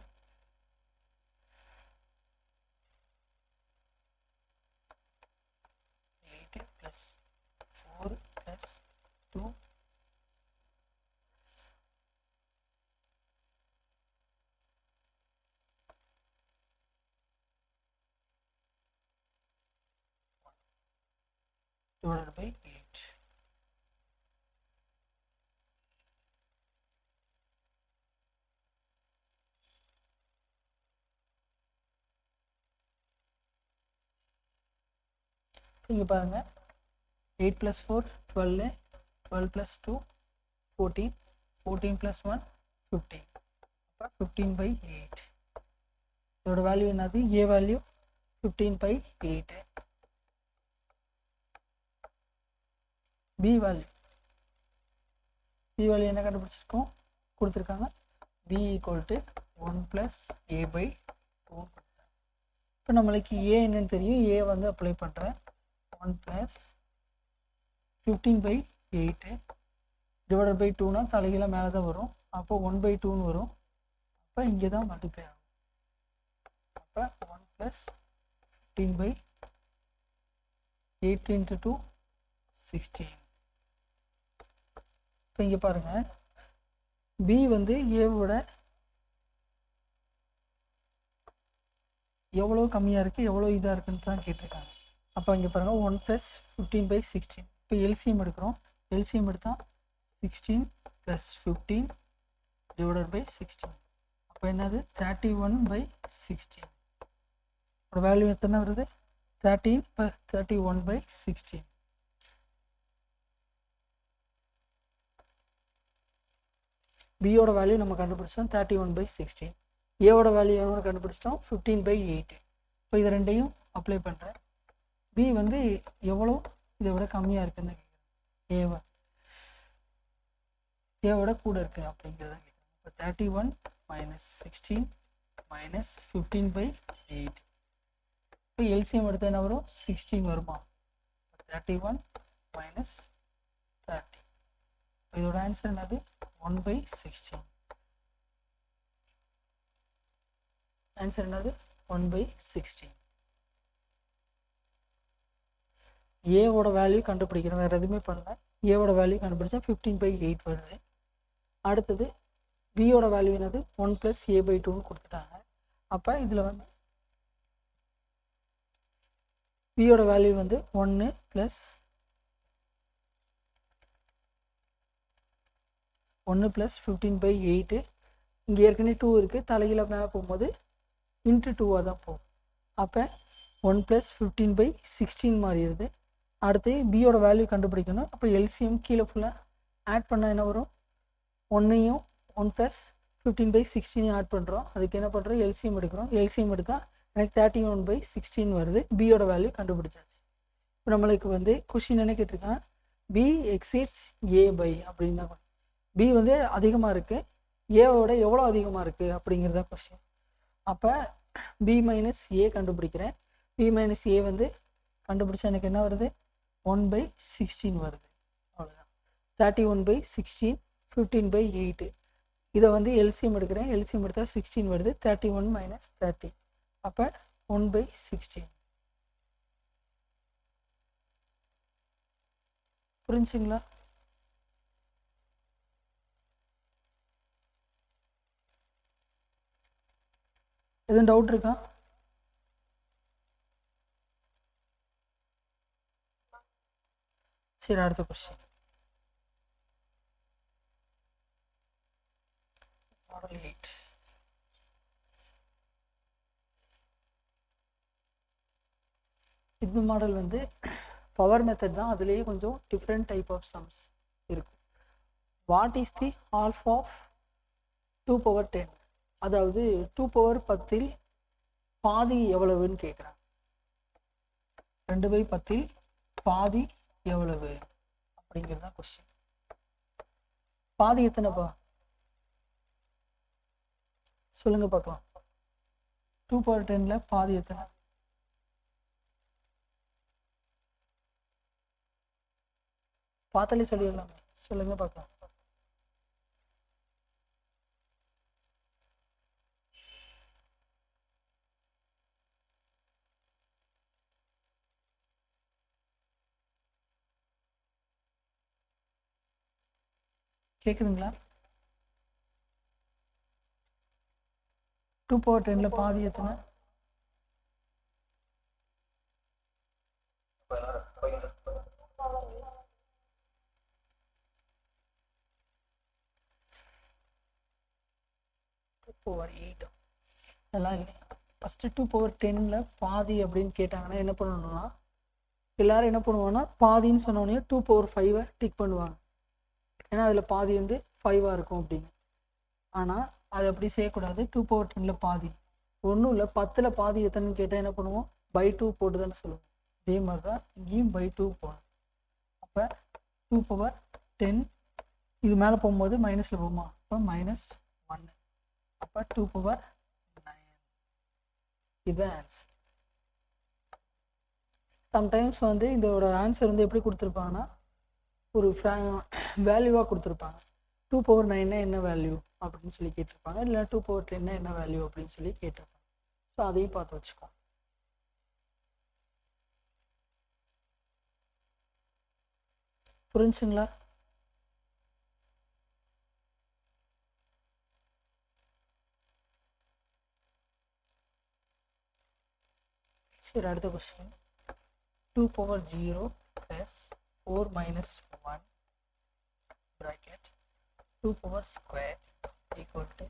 +4 + 2 /8. இங்கே பாருங்கள், 8 + 4 12, 12 + 2 14, 14 + 1 15. அப்போ 15/8. இதோட வேல்யூ என்னது? A value 15/8. பி வேல்யூ என்ன கண்டுபிடிச்சிருக்கோம்? கொடுத்துருக்காங்க. b = 1 + a/2. இப்போ நம்மளுக்கு ஏ என்னன்னு தெரியும். ஏ வந்து அப்ளை பண்ணுறேன். 1 + 15/8 / 2னா தலைகீழ மேலே தான் வரும். அப்போ 1/2ன்னு வரும். அப்போ இங்கே தான் மல்டிப்ளை ஆகும். அப்போ 1 + 15/8 × 2 16. இப்போ இங்கே பாருங்கள், பி வந்து ஏவோட எவ்வளோ கம்மியாக இருக்குது, எவ்வளோ இதாக இருக்குன்னு தான் கேட்டிருக்காங்க. அப்போ இங்கே பாருங்கள், 1 + 15/16. இப்போ எல்சிஎம் எடுக்கிறோம். எல்சிஎம் எடுத்தால் 16 ப்ளஸ் 15 டிவைடட் பை 16. அப்போ என்னது 31/16. ஒரு வேல்யூ எத்தனை வருது 31/16. பியோட வேல்யூ நம்ம கண்டுபிடிச்சோம் 31/16. ஏவோட வேல்யூ எவ்வளோ கண்டுபிடிச்சிட்டோம் 15/8. இப்போ இது ரெண்டையும் அப்ளை பண்ணுறேன். பி வந்து எவ்வளோ இதை விட கம்மியாக இருக்குன்னு கேட்குறேன். ஏவோட கூட இருக்கு அப்படிங்கிறத கேட்குறேன். இப்போ 31 - 16 - 15/8. இப்போ எல்சிஎம் எடுத்தால் என்ன வரும் 16 வருமா. 31 - 30. இதோட ஆன்சர் என்னது 1/16. ஆன்சர் என்னது 1/16. ஏவோட வேல்யூ கண்டுபிடிக்கிறேன், வேறு எதுவுமே பண்ணல. ஏவோட வேல்யூ கண்டுபிடிச்சா 15/8 வருது. அடுத்தது பியோட வேல்யூ என்னது 1 + a/2ன்னு கொடுத்துட்டாங்க. அப்போ இதில் வந்து பியோட வேல்யூ வந்து 1 + 15/8. இங்கே ஏற்கனவே 2 இருக்குது, தலைகீழ மேலே போகும்போது இன்ட்டு 2ஆக தான் போகும். அப்போ 1 + 15/16 மாறிடுது. அடுத்து பியோட வேல்யூ கண்டுபிடிக்கணும். அப்போ எல்சிஎம் கீழே ஃபுல்லாக ஆட் பண்ணால் என்ன வரும் 1ஐயும் 1 + 15/16 ஆட் பண்ணுறோம். அதுக்கு என்ன பண்ணுறோம் எல்சிஎம் எடுக்கிறோம். எல்சிஎம் எடுத்தால் எனக்கு 31/16 வருது. பியோட வேல்யூ கண்டுபிடிச்சாச்சு. இப்போ நம்மளுக்கு வந்து கொஷின் என்ன கேட்டிருக்காங்க பி எக்ஸீட்ஸ் ஏ பை அப்படின்னு தான். பி வந்து அதிகமாக இருக்குது, ஏவோட எவ்வளோ அதிகமாக இருக்குது அப்படிங்கிறத கொஷின். அப்போ பி - ஏ கண்டுபிடிக்கிறேன். பி - ஏ வந்து கண்டுபிடிச்சா எனக்கு என்ன வருது 1/16 வருது. அவ்வளோதான். 31/16 15/8. இதை வந்து எல்சிஎம் எடுக்கிறேன். எல்சிஎம் எடுத்தால் 16 வருது. 31 - 30. அப்போ 1/16. புரிஞ்சுங்களா? எதுவும் டவுட் இருக்கா? சரி, அடுத்த கொஸ்டின். மாடல் 8. இந்த மாடல் வந்து பவர் மெத்தட் தான், அதுலேயே கொஞ்சம் டிஃப்ரெண்ட் டைப் ஆஃப் சம்ஸ் இருக்கும். What is the half of 2/10? அதாவது 2/10 பாதி எவ்வளவுன்னு கேட்குறாங்க. 2/10 பாதி எவ்வளவு அப்படிங்கிறது தான் கொஸ்டின். பாதி எத்தனைப்பா சொல்லுங்க பார்க்கலாம். 2/10 பாதி எத்தனை? பார்த்தாலே சொல்லிடலாம். சொல்லுங்க பார்க்கலாம். கேட்குதுங்களா? 2/10 பாதி எத்தனை? அதெல்லாம் இல்லை. ஃபஸ்ட்டு 2/10 பாதி அப்படின்னு கேட்டாங்கன்னா என்ன பண்ணணும்னா, எல்லாரும் என்ன பண்ணுவாங்கன்னா பாதின்னு சொன்னோடனே 2/5 டிக் பண்ணுவாங்க. ஏன்னா அதில் பாதி வந்து 5ஆக இருக்கும் அப்படின்னு. ஆனால் அது அப்படி செய்யக்கூடாது. 2/10 பாதி ஒன்றும் இல்லை. 10ல் பாதி எத்தனைன்னு கேட்டால் என்ன பண்ணுவோம் /2 போட்டு தானே சொல்லுவோம். இதே மாதிரி தான் இங்கேயும் /2 போகணும். அப்போ 2/10 இது மேலே போகும்போது மைனஸில் போகுமா, அப்போ -1. அப்போ 2/9. இதுதான் ஆன்சர். சம்டைம்ஸ் வந்து இதோட ஆன்சர் வந்து எப்படி கொடுத்துருப்பாங்கன்னா ஒரு வேல்யூவாக கொடுத்துருப்பாங்க. 2/9 என்ன வேல்யூ அப்படின்னு சொல்லி கேட்டிருப்பாங்க. இல்லை 2/10 என்ன வேல்யூ அப்படின்னு சொல்லி கேட்டிருப்பாங்க. ஸோ அதையும் பார்த்து வச்சுக்கோங்க. புரிஞ்சுங்களா? சரி, அடுத்த question. 2/0 + 4 - 1 bracket 2 power square equal to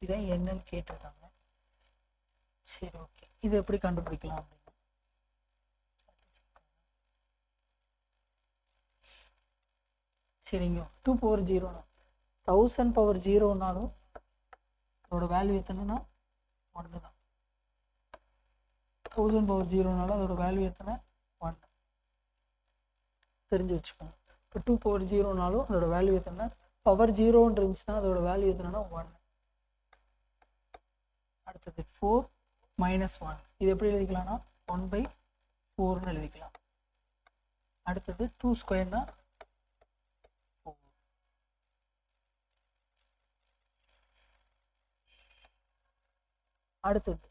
இதை என்னன்னு கேட்டிருக்காங்க. சரி, ஓகே, இது எப்படி கண்டுபிடிக்கலாம் அப்படின்னு சரிங்க. 2 power 0 1000 power 0னாலும் அதோட வேல்யூ எத்தனைன்னா 1 தான். 1000 power 0னாலும் அதோட வேல்யூ எத்தனை 1 தெரிஞ்சு வச்சுக்கோங்க. இப்போ 2 power 0னாலும் அதோட வேல்யூ எத்தனை பவர் 0ன்னு இருந்துச்சுன்னா அதோட வேல்யூ எத்தனைன்னா 1. அடுத்தது 4 - 1 இது எப்படி எழுதிக்கலாம்னா 1/4ன்னு எழுதிக்கலாம். அடுத்தது 2 ஸ்கொயர்னா 4. அடுத்தது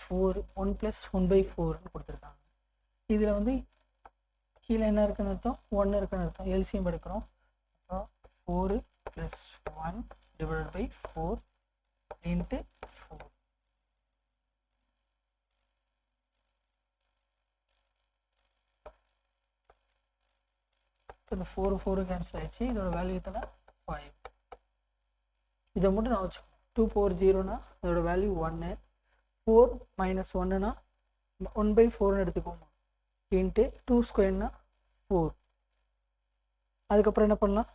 4 1 + 1/4ன்னு கொடுத்துருக்காங்க. இதில் வந்து கீழே என்ன இருக்குன்னு அர்த்தம் 1 இருக்குன்னு அர்த்தம். எல்சிஎம் எடுக்கிறோம். 4 + 1 / 4 × 4. இந்த 4 4 கேன்சல் ஆயிடுச்சு. இதோட வேல்யூ எத்தனை 5. இதை மட்டும் நான் வச்சுக்கோங்க. 2 power 0னா அதோட வேல்யூ 1. 4 - 1னா 1/4ன்னு எடுத்துக்கோங்க. இன்ட்டு 2 ஸ்கொயர்னா 4. அதுக்கப்புறம் என்ன பண்ணலாம்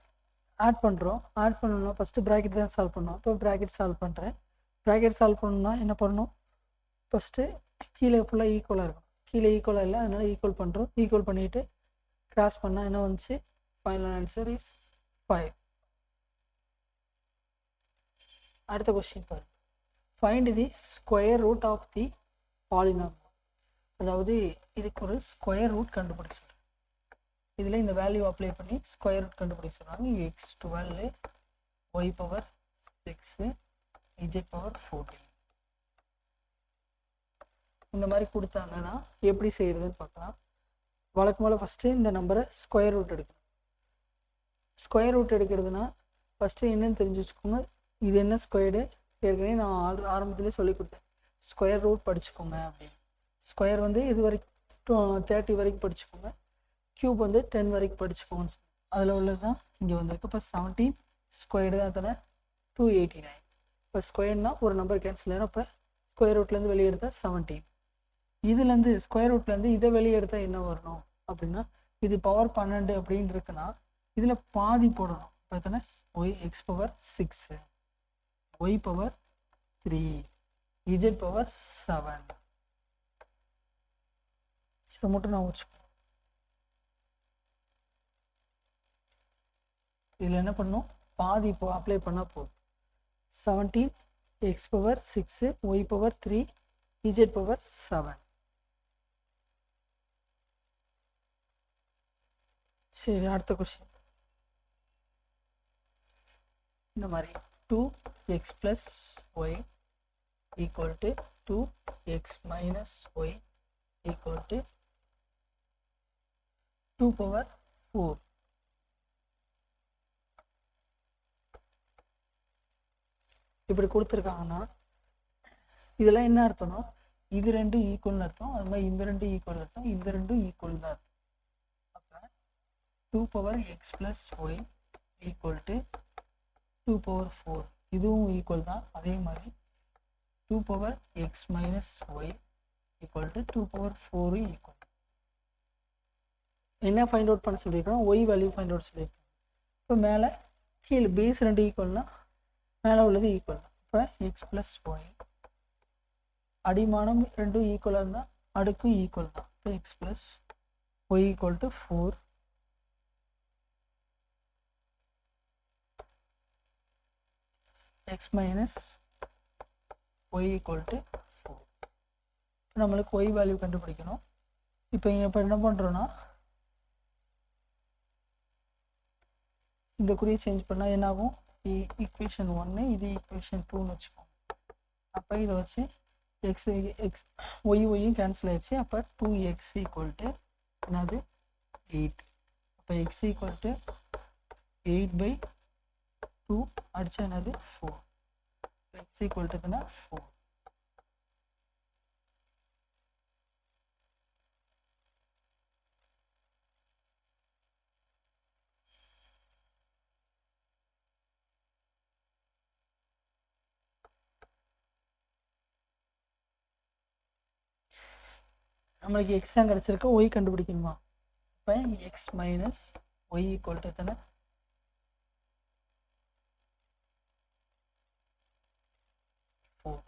ஆட் பண்ணுறோம். ஆட் பண்ணணும்னா ஃபஸ்ட்டு ப்ராக்கெட் தான் சால்வ் பண்ணோம். இப்போ ப்ராக்கெட் சால்வ் பண்ணுறேன். ப்ராக்கெட் சால்வ் பண்ணணும்னா என்ன பண்ணணும் ஃபஸ்ட்டு கீழே ஃபுல்லாக ஈக்குவலாக இருக்கும். கீழே ஈக்குவலாக இல்லை, அதனால் ஈக்குவல் பண்ணுறோம். ஈக்குவல் பண்ணிவிட்டு கிராஸ் பண்ணால் என்ன வந்துச்சு ஃபைனல் ஆன்சர் இஸ் 5. அடுத்த கொஸ்டின் பாருங்க. Find the square root of the polynomial. அதாவது இதுக்கு ஒரு ஸ்கொயர் ரூட் கண்டுபிடிச்சிடுறேன். இதில் இந்த வேல்யூ அப்ளை பண்ணி ஸ்கொயர் ரூட் கண்டுபிடிச்சிடுறாங்க. x12 y power 6 z power 14 இந்த மாதிரி கொடுத்தாங்கன்னா எப்படி செய்யறதுன்னு பார்க்கலாம். வழக்கமாக ஃபஸ்ட்டு இந்த நம்பரை ஸ்கொயர் ரூட் எடுக்கணும். ஸ்கொயர் ரூட் எடுக்கிறதுனா ஃபஸ்ட்டு என்னன்னு தெரிஞ்சு வச்சுக்கோங்க. இது என்ன ஸ்கொயர்டு ஏற்கனவே நான் ஆரம்பத்திலே சொல்லி கொடுத்தேன். ஸ்கொயர் ரூட் படிச்சுக்கோங்க அப்படின்னு. ஸ்கொயர் வந்து இது வரைக்கும் 30 வரைக்கும் படிச்சுக்கோங்க. க்யூப் வந்து 10 வரைக்கும் படிச்சுக்கோங்க. அதில் உள்ளது தான் இங்கே வந்திருக்கு. இப்போ 17 ஸ்கொயர்டு தான் எத்தனை 289. இப்போ ஸ்கொயர்னா ஒரு நம்பர் கேன்சல் ஆகிடும். இப்போ ஸ்கொயர் ரூட்லேருந்து வெளியே எடுத்தால் 17. இதுலேருந்து ஸ்கொயர் ரூட்லேருந்து இதை வெளியே எடுத்தால் என்ன வரணும் அப்படின்னா இது பவர் 12 அப்படின்னு இருக்குன்னா இதில் பாதி போடணும். இப்போ எத்தனை x power 6 y power 3 z power 7. இதை மட்டும் நான் வச்சுக்கோங்க. இதில் என்ன பண்ணணும் பாதி இப்போ அப்ளை பண்ணால் போதும். 17 x power 6 y power 3 z power 7. சரி, அடுத்த கொஸ்டின் இந்த மாதிரி 2x + y = 2x - y = 2 power 4. இப்படி கொடுத்துருக்காங்கன்னா இதெல்லாம் என்ன அர்த்தம்னா இது ரெண்டும் ஈக்குவல்னு அர்த்தம். அது மாதிரி இந்த ரெண்டும் ஈக்குவல் அர்த்தம். இந்த ரெண்டும் ஈக்குவல் தான் அர்த்தம். அப்போ 2 பவர் x + y = 2 பவர் 4 இதுவும் ஈக்குவல் தான். அதே மாதிரி 2 power x - y = 2 power 4 equal. என்ன ஃபைண்ட் அவுட் பண்ண சொல்லியிருக்கோம் y வேல்யூ ஃபைண்ட் அவுட் சொல்லியிருக்கோம். இப்போ மேலே கீழே பேஸ் ரெண்டு ஈக்குவல்னா மேலே உள்ளது ஈக்குவல் தான். இப்போ x + y அடிமானம் ரெண்டும் ஈக்குவலாக இருந்தால் அடுக்கும் ஈக்குவல் தான். இப்போ x + y = 4 x - y = 4. நம்மளுக்கு y வேல்யூ கண்டுபிடிக்கணும். இப்போ என்ன பண்ணுறோன்னா இந்த குறியை சேஞ்ச் பண்ணால் என்னாகும் ஈக்குவேஷன் 1 இது ஈக்குவேஷன் 2ன்னு வச்சுக்கோங்க. அப்போ இதை வச்சு ஒய்யும் கேன்சல் ஆயிடுச்சு. அப்போ 2x = என்னது 8. அப்போ x = 8/2 அடிச்சா என்னது 4. x equal to 4. நம்மளுக்கு x தான் கிடச்சிருக்கு, y கண்டுபிடிக்கணுமா? இப்போ x minus y equal to எத்தனை? 4.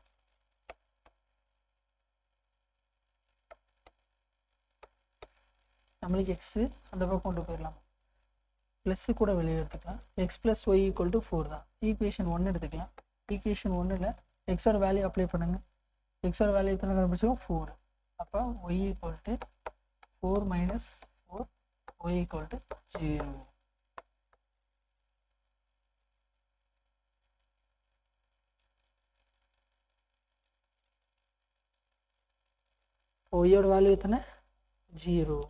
நம்மளுக்கு x அந்த பக்கம் கொண்டு போயிடலாம், ப்ளஸ் கூட வெளியே எடுத்துக்கலாம். x plus y equal to 4 தான். ஈக்குவேஷன் 1 எடுத்துக்கலாம். ஈக்குவேஷன் 1ல் எக்ஸோட வேல்யூ அப்ளை பண்ணுங்கள். எக்ஸோட வேல்யூ எத்தனை கண்டுபிடிச்சோம்? 4. அப்போ y equal to 4 minus 4, y equal to 0. ஒய்யோட வேல்யூ எத்தனை? 0.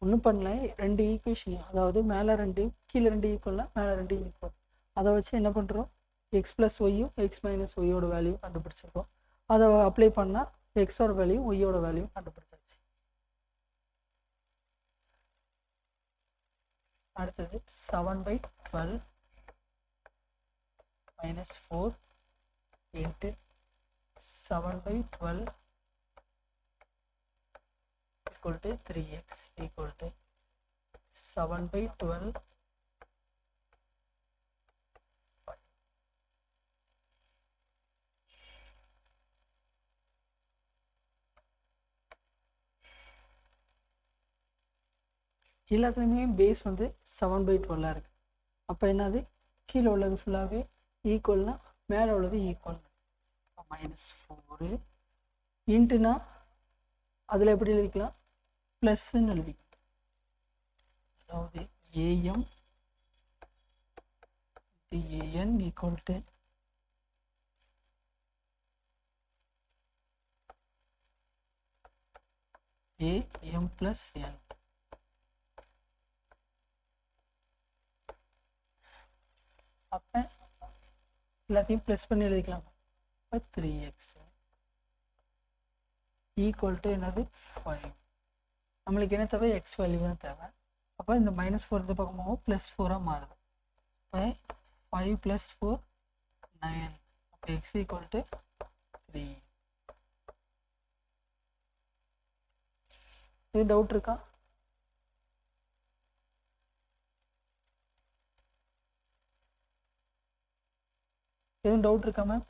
ஒன்றும் பண்ணல, 2 ஈக்குவேஷன், அதாவது மேலே 2 கீழே 2 ஈக்குவல்னா மேலே 2 ஈக்குவல். அதை வச்சு என்ன பண்ணுறோம்? எக்ஸ் ப்ளஸ் ஒய்யும் எக்ஸ் மைனஸ் ஒய்யோட வேல்யூ கண்டுபிடிச்சிருக்கோம். அதை அப்ளை பண்ணால் எக்ஸோட வேல்யூ ஒய்யோட வேல்யூ கண்டுபிடிச்சாச்சு. அடுத்தது 7/12 minus 4 into 7/12 equal to 3x equal to 7/12 எல்லாத்துலேயுமே பேஸ் வந்து 7/12 இருக்குது. அப்போ என்னது? கீழே உள்ளது ஃபுல்லாகவே ஈக்குவல்னா மேலே உள்ளது ஈக்குவல். -4 இன்ட்டுனா அதில் எப்படி எழுதிக்கலாம்? ப்ளஸ்ன்னு எழுதிக்கலாம். அதாவது am an equal to am plus n. அப்போ எல்லாத்தையும் ப்ளஸ் பண்ணி எழுதிக்கலாம். அப்போ 3x ஈக்குவல் டு என்னது? 5. நம்மளுக்கு என்ன தேவை? எக்ஸ் வேல்யூ தான் தேவை. அப்போ இந்த -4 இந்த பக்கமாக +4 மாறுது. இப்போ 5 + 4 9. அப்போ எக்ஸ் ஈக்குவல் டு 3. இது டவுட் இருக்கா? எதுவும் டவுட் இருக்கா மேம்?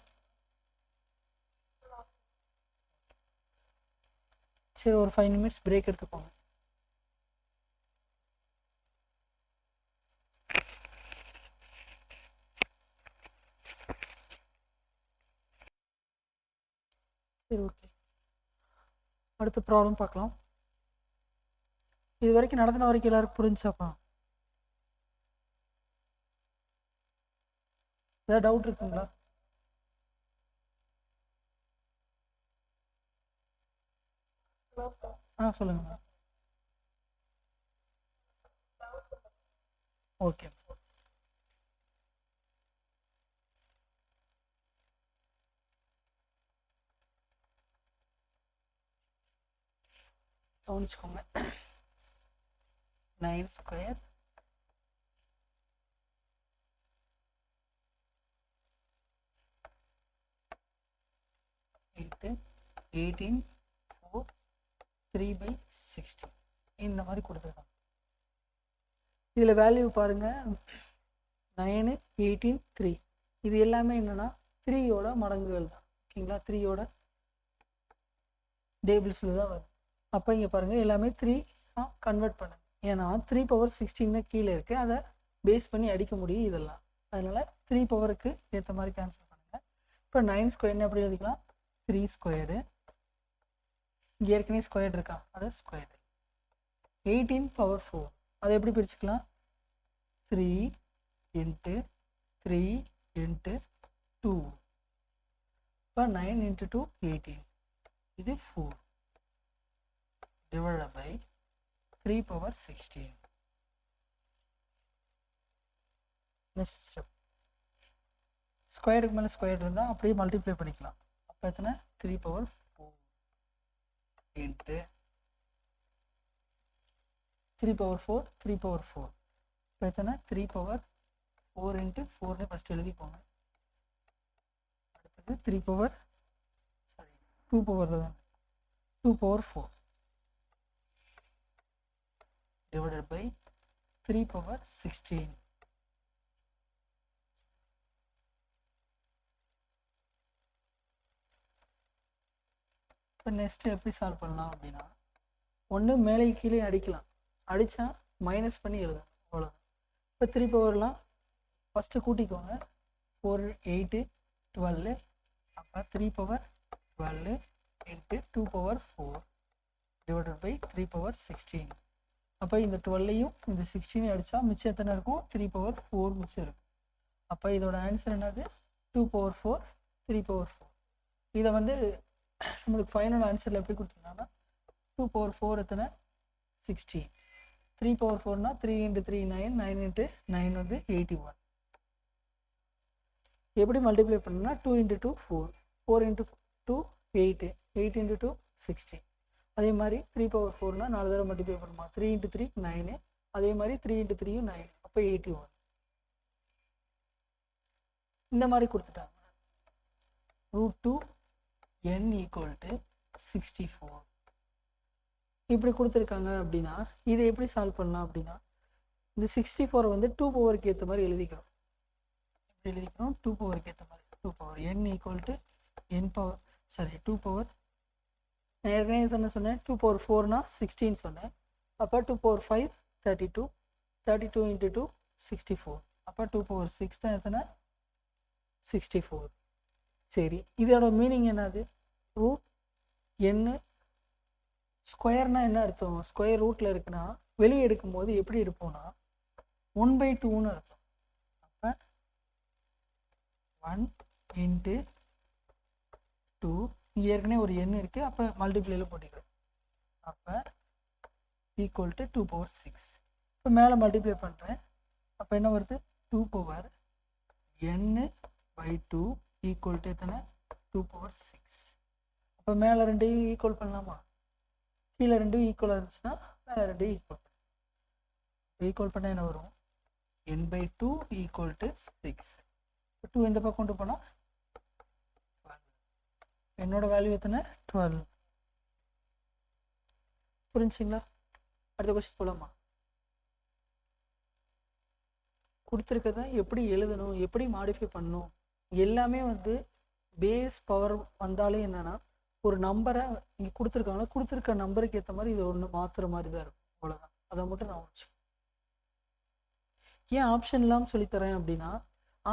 சரி, ஒரு 5 நிமிட்ஸ் பிரேக் எடுத்துக்கோங்க. சரி, ஓகே. அடுத்த ப்ராப்ளம் பார்க்கலாம். இது வரைக்கும் நடந்த வரைக்கும் எல்லாருக்கும் புரிஞ்சாப்பா? ஏதாவது டவுட் இருக்குங்களா? சொல்லுங்க. ஓகே. கவனிச்சுக்கோங்க. 9 ஸ்கொயர் இன்ட்டு 18 4 3/16 இந்த மாதிரி கொடுத்துருக்காங்க. இதில் வேல்யூ பாருங்கள், 9 18 3. இது எல்லாமே என்னென்னா 3யோட மடங்குகள் தான். ஓகேங்களா? 3யோட டேபிள்ஸில் தான் வரும். அப்போ இங்கே பாருங்கள், எல்லாமே 3 கன்வெர்ட் பண்ணுங்க. ஏன்னா 3/16 தான் கீழே இருக்குது, அதை பேஸ் பண்ணி அடிக்க முடியும் இதெல்லாம். அதனால் 3 பவருக்கு ஏற்ற மாதிரி கேன்சல் பண்ணுங்கள். இப்போ 9 ஸ்கொயர்னு எப்படி எழுதிக்கலாம்? 3 ஸ்கொயர்டு. இங்கே ஏற்கனவே ஸ்கொயர்டு இருக்கா? அதை ஸ்கொயர்டு. 18/4 அதை எப்படி பிரிச்சுக்கலாம்? 3 × 3 × 2. இப்போ 9 × 2 18. இது 4 divided by 3/16. Next step ஸ்கொயருக்கு மேலே ஸ்கொயர் இருந்தால் அப்படியே மல்டிப்ளை பண்ணிக்கலாம். அப்போ எத்தனை 3 பவர் 4 இன்ட்டு 3 பவர் 4 3 பவர் 4 இப்போ எத்தனை 3 பவர் 4 இன்ட்டு 4னு ஃபஸ்ட் எழுதிக்கோங்க. அடுத்தது 3 பவர் 2 பவர் தான் 2 பவர் 4 divided by 3 பவர் 16. இப்போ நெக்ஸ்ட்டு எப்படி சால்வ் பண்ணலாம் அப்படின்னா, ஒன்று மேலே கீழே அடிக்கலாம், அடித்தா மைனஸ் பண்ணி எழுதணும், அவ்வளோதான். இப்போ 3 பவர்லாம் ஃபஸ்ட்டு கூட்டிக்கோங்க. 4 8 12 அப்போ 3 power 12 into 2 power 4 divided by 3 power 16. அப்போ இந்த 12ஐயும் இந்த 16 அடித்தா மிச்சம் எத்தனை இருக்கும்? 3 பவர் 4 மிச்சம் இருக்கும். அப்போ இதோட ஆன்சர் என்னது? 2 பவர் 4 3 பவர் 4. இதை வந்து நம்மளுக்கு ஃபைனல் ஆன்சரில் எப்படி கொடுத்துருந்தாங்கன்னா 2 பவர் 4 எத்தனை 16, 3 பவர் 4னா 3 இன்ட்டு 3 9, 9 இன்ட்டு 9 வந்து 81. எப்படி மல்டிப்ளை பண்ணணும்னா 2 இன்ட்டு 2 4, 4 இன்ட்டு 2 8, 8 இன்ட்டு 2 16. அதே மாதிரி 3 பவர் 4னா 4 தடவை மல்டிப்ளை பண்ணுமா, 3 இன்ட்டு 3 9, அதே மாதிரி 3 இன்ட்டு 3யும் 9, அப்போ 81. இந்த மாதிரி கொடுத்துட்டாங்க. √2 n = 64 இப்படி கொடுத்துருக்காங்க. அப்படின்னா இதை எப்படி சால்வ் பண்ணலாம் அப்படின்னா, இந்த 64 வந்து 2 பவருக்கு ஏற்ற மாதிரி எழுதிக்கிறோம். எப்படி எழுதிக்கிறோம்? 2 பவருக்கு ஏற்ற மாதிரி 2 power n = n power 2 power ஏற்கனவே என்ன சொன்னேன், 2 பவர் 4னா 16 சொன்னேன். அப்போ 2 பவர் 5 32, 32 இன்ட்டு 2 64, அப்போ 2 பவர் 6 தான் எத்தனை 64. சரி, இதோட மீனிங் என்னது? √n ஸ்கொயர்னா என்ன அர்த்தம்? ஸ்கொயர் ரூட்டில் இருக்குன்னா வெளியே எடுக்கும்போது எப்படி எடுப்போம்னா 1/2ன்னு அர்த்தம். அப்போ 1 இன்ட்டு 2, இங்கே ஏற்கனவே ஒரு n இருக்குது, அப்போ மல்டிப்ளைல போட்டிக்கிறோம். அப்போ ஈக்குவல் டு 2 பவர் 6. இப்போ மேலே மல்டிப்ளை பண்ணுறேன். அப்போ என்ன வருது? 2 பவர் n/2 ஈக்குவல் டு எத்தனை 2 பவர் 6. அப்போ மேலே ரெண்டையும் ஈக்குவல் பண்ணலாமா? கீழே ரெண்டும் ஈக்குவலாக இருந்துச்சுன்னா மேலே ரெண்டையும் ஈக்குவல் பண்ணால் என்ன வரும்? n/2 equal to 6. 2 இந்த பக்கம் கொண்டு போனால் என்னோட வேல்யூ எத்தனை 12. புரிஞ்சுங்களா? அடுத்த கொஸ்டின் போலாமா? கொடுத்துருக்கத எப்படி எழுதணும், எப்படி மாடிஃபை பண்ணணும், எல்லாமே வந்து பேஸ் பவர் வந்தாலே என்னன்னா ஒரு நம்பரை இங்கே கொடுத்துருக்க நம்பருக்கு ஏற்ற மாதிரி இதை ஒன்று மாற்றுற மாதிரி தான் இருக்கும், அவ்வளோதான். அதை மட்டும் நான் வச்சு ஏன் ஆப்ஷன் இல்லாமல் சொல்லித்தரேன் அப்படின்னா,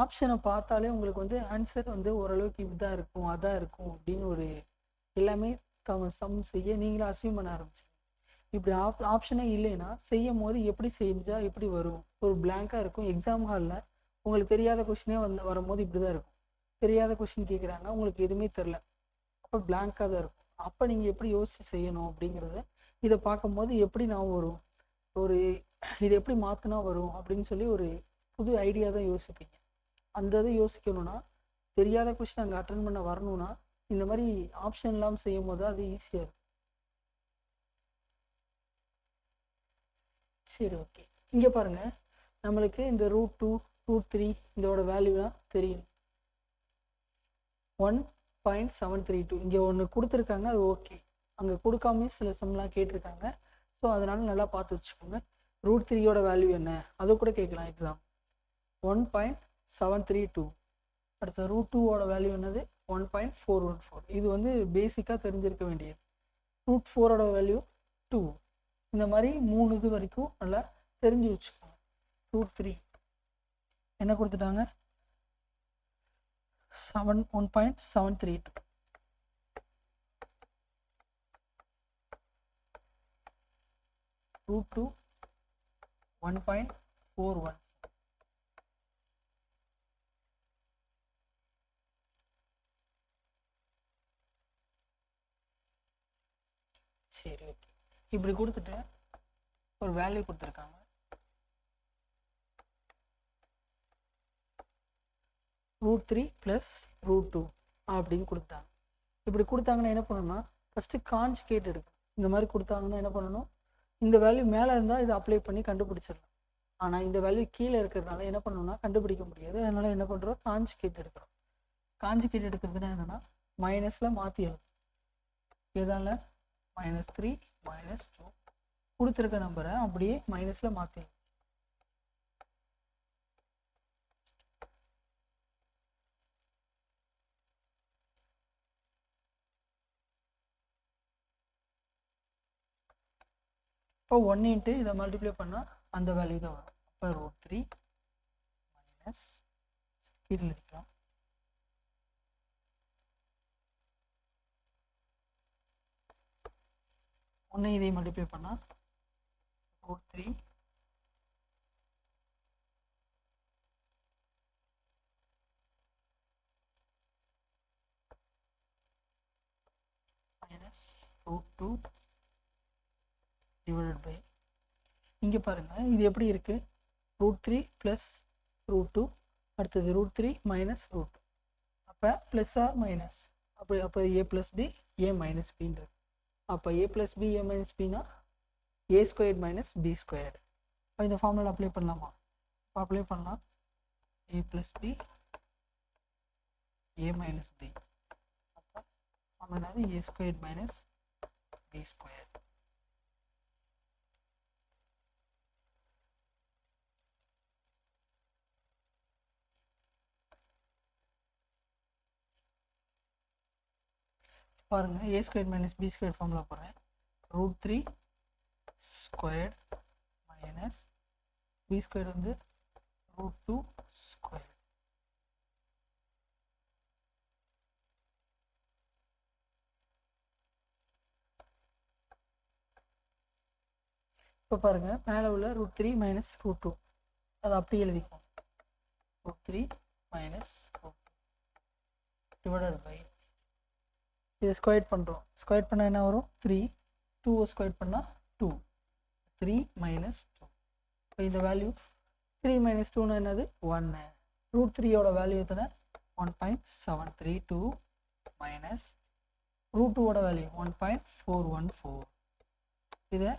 ஆப்ஷனை பார்த்தாலே உங்களுக்கு வந்து ஆன்சர் வந்து ஓரளவுக்கு இதாக இருக்கும் அதான் இருக்கும் அப்படின்னு ஒரு எல்லாமே சம் செய்ய நீங்களே அசியூம் பண்ண ஆரம்பிச்சு. இப்படி ஆப்ஷனே இல்லைன்னா செய்யும் போது எப்படி செஞ்சால் எப்படி வரும், ஒரு பிளாங்காக இருக்கும். எக்ஸாம் ஹாலில் உங்களுக்கு தெரியாத கொஸ்டினே வரும்போது இப்படி தான் இருக்கும். தெரியாத கொஸ்டின் கேட்குறாங்க, உங்களுக்கு எதுவுமே தெரில, அப்போ பிளாங்காக தான் இருக்கும். அப்போ நீங்கள் எப்படி யோசித்து செய்யணும் அப்படிங்கிறத இதை பார்க்கும்போது எப்படி நான் ஒரு இது எப்படி மாற்றினா வரும் அப்படின்னு சொல்லி ஒரு புது ஐடியா தான் யோசிப்பீங்க. அந்த இதை யோசிக்கணும்னா, தெரியாத கொஸ்டின் அங்கே அட்டன் பண்ண வரணும்னா இந்த மாதிரி ஆப்ஷன் இல்லாமல் செய்யும் போது அது ஈஸியாக இருக்கும். சரி, ஓகே. இங்கே பாருங்கள், நம்மளுக்கு இந்த √2 √3 இதோட வேல்யூலாம் தெரியும். 1.732 இங்கே ஒன்று கொடுத்துருக்காங்க, அது ஓகே. அங்கே கொடுக்காமே சில சம்லாம் கேட்டிருக்காங்க. ஸோ அதனால் நல்லா பார்த்து வச்சுக்கோங்க. √3யோட வேல்யூ என்ன அதை கூட கேட்கலாம் எக்ஸாம். 1.732. அடுத்த √2ஓட வேல்யூ என்னது? 1.414. இது வந்து பேசிக்காக தெரிஞ்சிருக்க வேண்டியது. √4ஓட வேல்யூ 2. இந்த மாதிரி 3 இது வரைக்கும் நல்லா தெரிஞ்சு வச்சுக்கோங்க. √3 என்ன கொடுத்துட்டாங்க? 1.732. √2 1.41. சரி, ஓகே. இப்படி கொடுத்துட்டு ஒரு வேல்யூ கொடுத்துருக்காங்க. √3 + √2 அப்படின்னு கொடுத்தாங்க. இப்படி கொடுத்தாங்கன்னா என்ன பண்ணணும்னா ஃபஸ்ட்டு காஞ்சுகேட் எடுக்கணும். இந்த மாதிரி கொடுத்தாங்கன்னா என்ன பண்ணணும், இந்த வேல்யூ மேலே இருந்தால் இதை அப்ளை பண்ணி கண்டுபிடிச்சிடலாம். ஆனால் இந்த வேல்யூ கீழே இருக்கிறதுனால என்ன பண்ணணும்னா கண்டுபிடிக்க முடியாது. அதனால் என்ன பண்ணுறோம், காஞ்சுகேட் எடுக்கிறோம். காஞ்சுகேட் எடுக்கிறதுனா என்னென்னா மைனஸில் மாற்றி எழுதும். எதால -3 -2 கொடுத்துருக்க நம்பரை அப்படியே மைனஸில் மாற்றி. இப்போ 1 இன்ட்டு இதை மல்டிப்ளை பண்ணால் அந்த வேல்யூ தான் வரும். அப்போ √3 மைனஸ் கீழே எழுதிக்கலாம் 1 இதை மல்டிப்ளை பண்ணால் √3 மைனஸ் √2 டிவைடட் பை, இங்கே பாருங்கள் இது எப்படி இருக்குது, √3 + √2 அடுத்தது √3 மைனஸ் √2. அப்போ ப்ளஸ் ஆர் மைனஸ், அப்போ a + b a - bன்னு இருக்கு. அப்போ a + b a - bனா a² - b². இப்போ இந்த ஃபார்முலா அப்ளை பண்ணலாமா? இப்போ அப்ளை பண்ணலாம் a + b a - b. அப்போ ஃபார்முலா a² - b². பாருங்கள் a² - b² ஃபார்முலா போடுறேன். √3² மைனஸ் b² வந்து √2². இப்போ பாருங்கள் மேலே உள்ள √3 மைனஸ் √2 அதை அப்படியே எழுதிக்குவோம். √3 மைனஸ் √2 டிவைடட் பை, இதை ஸ்கொயர் பண்ணுறோம். ஸ்கொயர் பண்ணால் என்ன வரும், 3. 2 ஸ்கொயர் பண்ணால் 2. 3 மைனஸ் 2. இப்போ இந்த வேல்யூ 3 மைனஸ் 2னா என்னது, 1. √3யோட வேல்யூ எத்தனை, 1.732 மைனஸ் √2ஓட வேல்யூ 1.414. இதை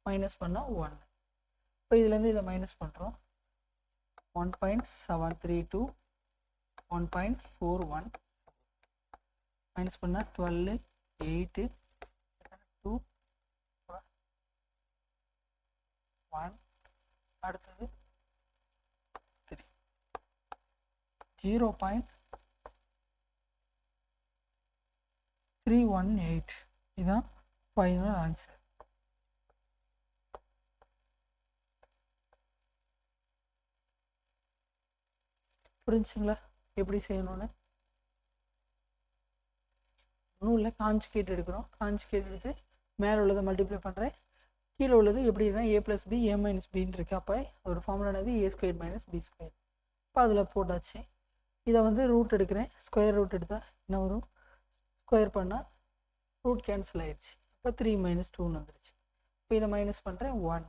மைனஸ் பண்ணால் 1. இப்போ இதுலேருந்து இதை மைனஸ் பண்ணுறோம். 1.732 1.41 மைனஸ் பண்ணால் 12 8 2 1 அடுத்தது 3 0.318. இதுதான் ஃபைனல் ஆன்சர். புரிஞ்சுங்களா எப்படி செய்யணும்னு? ஒன்றும் இல்லை, காஞ்சுகேட் எடுக்கிறோம். காஞ்சுகேட் எடுத்து மேலே உள்ளதை மல்டிப்ளை பண்ணுறேன், கீழே உள்ளது எப்படின்னா a + b a - bன்னு இருக்குது. அப்போ ஒரு ஃபார்முலா என்னது, a² - b². இப்போ அதில் போட்டாச்சு. இதை வந்து ரூட் எடுக்கிறேன், ஸ்கொயர் ரூட் எடுத்தால் என்ன வரும், ஸ்கொயர் பண்ணால் ரூட் கேன்சல் ஆயிடுச்சு. இப்போ 3 - 2ன்னு வந்துருச்சு. இப்போ இதை மைனஸ் பண்ணுறேன் 1.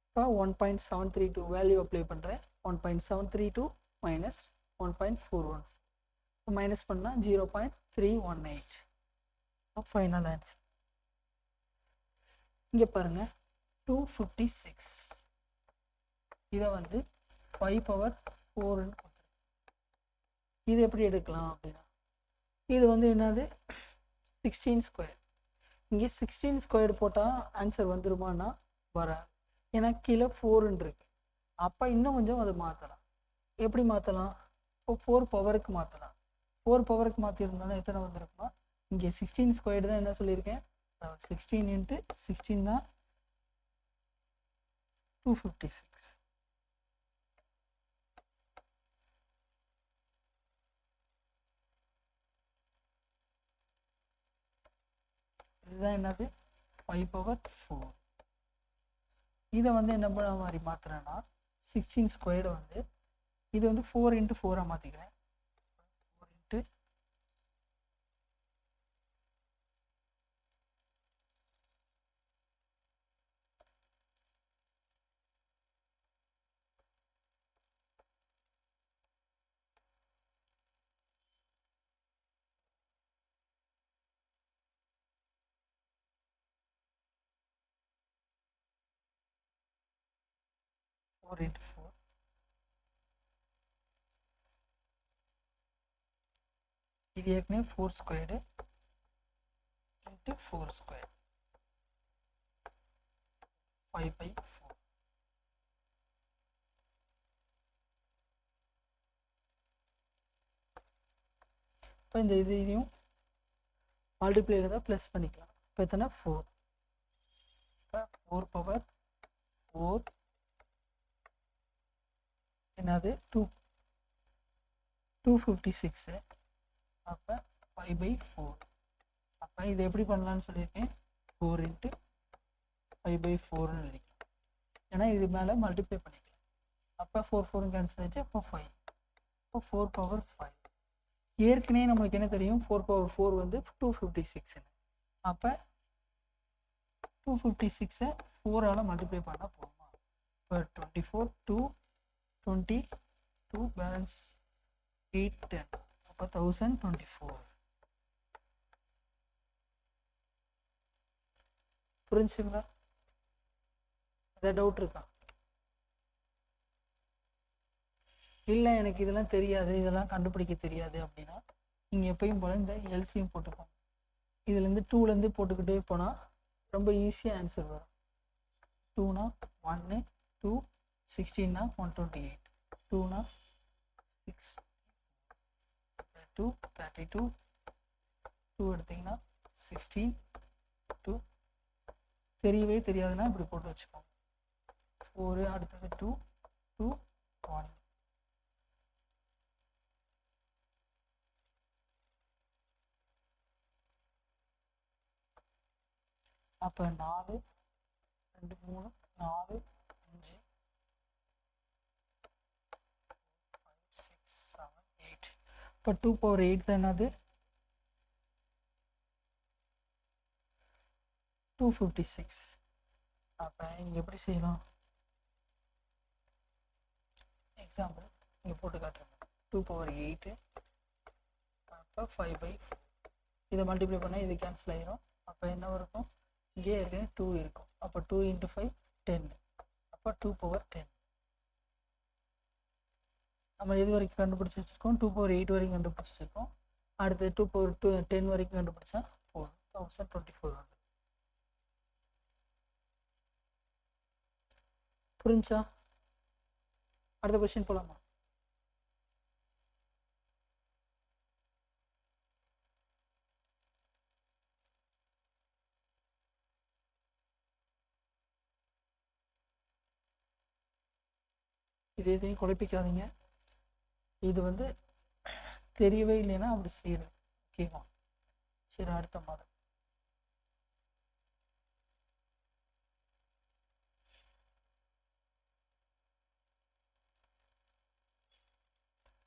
இப்போ 1.732 வேல்யூ அப்ளை பண்ணுறேன். 1.732 மைனஸ் 1.41. இப்போ மைனஸ் பண்ணால் 0.318. Final answer. இங்கே பாருங்கள் 256. இதை வந்து 5/4ன்னு கொடுத்துருக்கு. இது எப்படி எடுக்கலாம் அப்படின்னா, இது வந்து என்னது 16². இங்கே 16² போட்டால் ஆன்சர் வந்துருமானா வராது, ஏன்னா கீழே 4ன்னு இருக்கு. அப்போ இன்னும் கொஞ்சம் அதை மாற்றலாம். எப்படி மாற்றலாம், இப்போ 4 பவருக்கு மாற்றலாம். 4 பவருக்கு மாற்றிருந்தோன்னா எத்தனை வந்திருக்குன்னா, இங்கே 16² தான் என்ன சொல்லியிருக்கேன், 16 × 16 தான் 256. இதுதான் என்னது 5/4. இதை வந்து என்ன பண்ண மாதிரி மாற்றுறேன்னா 16² வந்து இது வந்து 4 × 4 மாற்றிக்கிறேன். 4 × 4 into 4. இது ஏற்கனவே 4 ஸ்கொயர்டு into 4 ஸ்கொயர் 5/4. இப்போ இந்த இதையும் மல்டிப்ளைல தான் ப்ளஸ் பண்ணிக்கலாம். இப்போ எத்தனை 4. இப்போ 4 பவர் 4 என்னது 256. அப்போ 5/4. அப்போ இது எப்படி பண்ணலான்னு சொல்லியிருக்கேன், 4 into 5/4ன்னு எழுதிக்கலாம். ஏன்னா இது மேலே மல்டிப்ளை பண்ணிக்கலாம். அப்போ 4 4 கேன்சல் ஆச்சு. அப்போ 5. இப்போ 4 பவர் 5. ஏற்கனவே நம்மளுக்கு என்ன தெரியும், 4 பவர் 4 வந்து 256. அப்போ 256 4ஆல் மல்டிப்ளை பண்ணால் போகுமா. இப்போ 24 2 20 2 பேலன்ஸ் 8 10. அப்போ 1024. புரிஞ்சுங்களா? ஏதாவது டவுட் இருக்கா? இல்லை எனக்கு இதெல்லாம் தெரியாது, இதெல்லாம் கண்டுபிடிக்க தெரியாது அப்படின்னா நீங்கள் எப்பயும் போல் இந்த எல்சிஎம் போட்டுக்கோங்க. இதுலேருந்து 2லேருந்து போட்டுக்கிட்டே போனால் ரொம்ப ஈஸியாக ஆன்சர் வரும். 2னா 1 2 16னா 128 2னா 6 2 32 2 எடுத்திங்கன்னா 16 2 தெரியவே தெரியாதுன்னா இப்படி போட்டு வச்சுக்கோங்க. 4 அடுத்தது 2 2 1. அப்போ 4 2 3 4 5 5 6 7 8. இப்போ 2 பவர் 8 தான் என்னது 256. அப்போ இங்கே எப்படி செய்யலாம், எக்ஸாம்பிள் இங்கே போட்டு காட்டுறேன். 2 பவர் 8 அப்போ 5/4. இதை மல்டிப்ளை பண்ணால் இது கேன்சல் ஆகிரும். அப்போ என்ன இருக்கும், இங்கே ஏற்கனவே 2 இருக்கும். அப்போ 2 into 5 10. அப்போ 2 பவர் 10. நம்ம எது வரைக்கும் கண்டுபிடிச்சி வச்சுருக்கோம், 2 பவர் 8 வரைக்கும் கண்டுபிடிச்சி வச்சுருக்கோம். அடுத்து 2 பவர் 10 வரைக்கும் கண்டுபிடிச்சா 4024 வந்து. புரிஞ்சா? அடுத்த கொஸ்டின் போகலாமா? இது எதையும் குழப்பிக்காதீங்க. இது வந்து தெரியவே இல்லைன்னா அப்படி செய்யுது. ஓகேவா? சரி, அடுத்த மாடல்.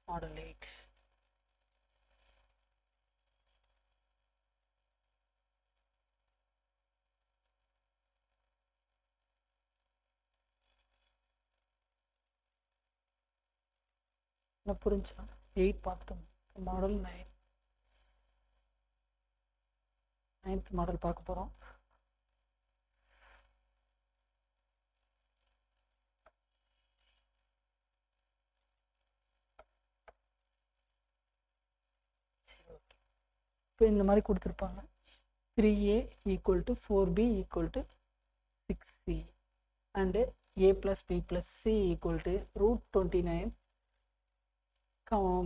மாடல் 8. என்ன புரிஞ்சா? 8 பார்த்துட்டோம். மாடல் 9. 9th மாடல் பார்க்க போகிறோம். சரி, ஓகே. இப்போ இந்த மாதிரி கொடுத்துருப்பாங்க. 3a = 4b = 6c and a + b + c = √29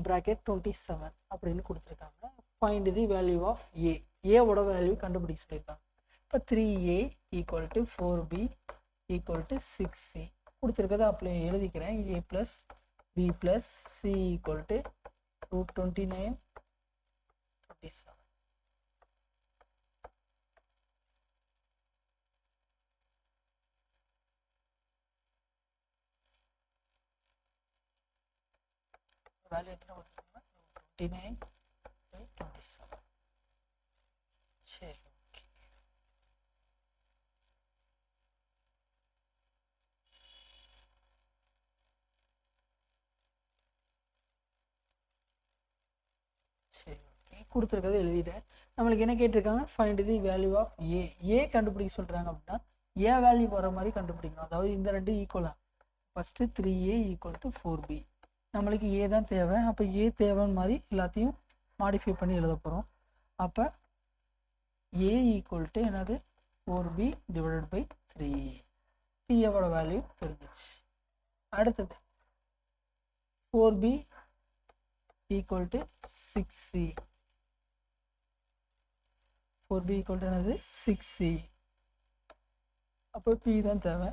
bracket 27 அப்படின்னு கொடுத்துருக்காங்க. Find the value of a. ஏவோட வேல்யூ கண்டுபிடிக்க சொல்லியிருக்காங்க. இப்போ 3a = 4b = 6c கொடுத்துருக்கதை அப்படியே எழுதிக்கிறேன். a + b + c = √29 27. வேல்யூ எத்தனை கொடுத்துருக்காங்க, 29/27. சரி, ஓகே. சரி, ஓகே. கொடுத்துருக்கதை எழுதிட்டேன். நம்மளுக்கு என்ன கேட்டிருக்காங்க, ஃபைண்ட் தி வேல்யூ ஆஃப் ஏ. ஏ கண்டுபிடிக்க சொல்கிறாங்க அப்படின்னா ஏ வேல்யூ வர மாதிரி கண்டுபிடிக்கணும். அதாவது இந்த ரெண்டு ஈக்குவலாக first 3a equal to 4b. நம்மளுக்கு ஏ தான் தேவை. அப்போ ஏ தேவைன்னு மாதிரி எல்லாத்தையும் மாடிஃபை பண்ணி எழுத போகிறோம். அப்போ ஏ ஈக்குவல் டு என்னது 4b டிவைடட் பை 3. பிஏவோட வேல்யூ தெரிஞ்சிச்சு. அடுத்தது 4b equal to 6c. 4b equal to என்னது 6c. அப்போ பி தான் தேவை.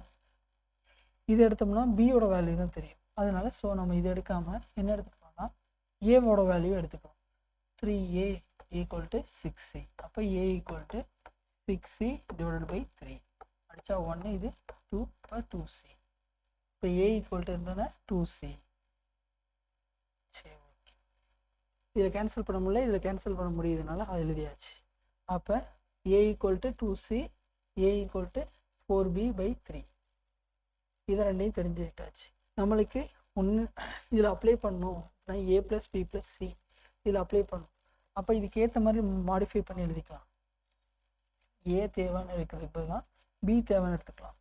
இது எடுத்தோம்னா பியோட வேல்யூ தான் தெரியும். அதனால ஸோ நம்ம இது எடுக்காமல் என்ன எடுத்துக்கணும்னா ஏவோட வேல்யூ எடுத்துக்கணும். 3a equal to 6c. அப்போ a equal to 6c divided by 3. அடித்தா 1, இது 2, இப்போ 2c. இப்போ ஏ ஈக்குவல் டு இருந்தோன்னா 2c. சரி, ஓகே. இதில் கேன்சல் பண்ண முடியல, இதில் கேன்சல் பண்ண முடியுதுனால அது எழுதியாச்சு. அப்போ a equal to 2c, a equal to 4b by 3. இதை ரெண்டையும் தெரிஞ்சுக்கிட்டாச்சு. நம்மளுக்கு ஒன்று இதில் அப்ளை பண்ணணும் அப்படின்னா ஏ ப்ளஸ் பி ப்ளஸ் சி இதில் அப்ளை பண்ணணும். அப்போ இதுக்கு ஏற்ற மாதிரி மாடிஃபை பண்ணி எழுதிக்கலாம். ஏ தேவைன்னு இருக்கிறதுக்கு பதிலாக பி தேவைன்னு எடுத்துக்கலாம்.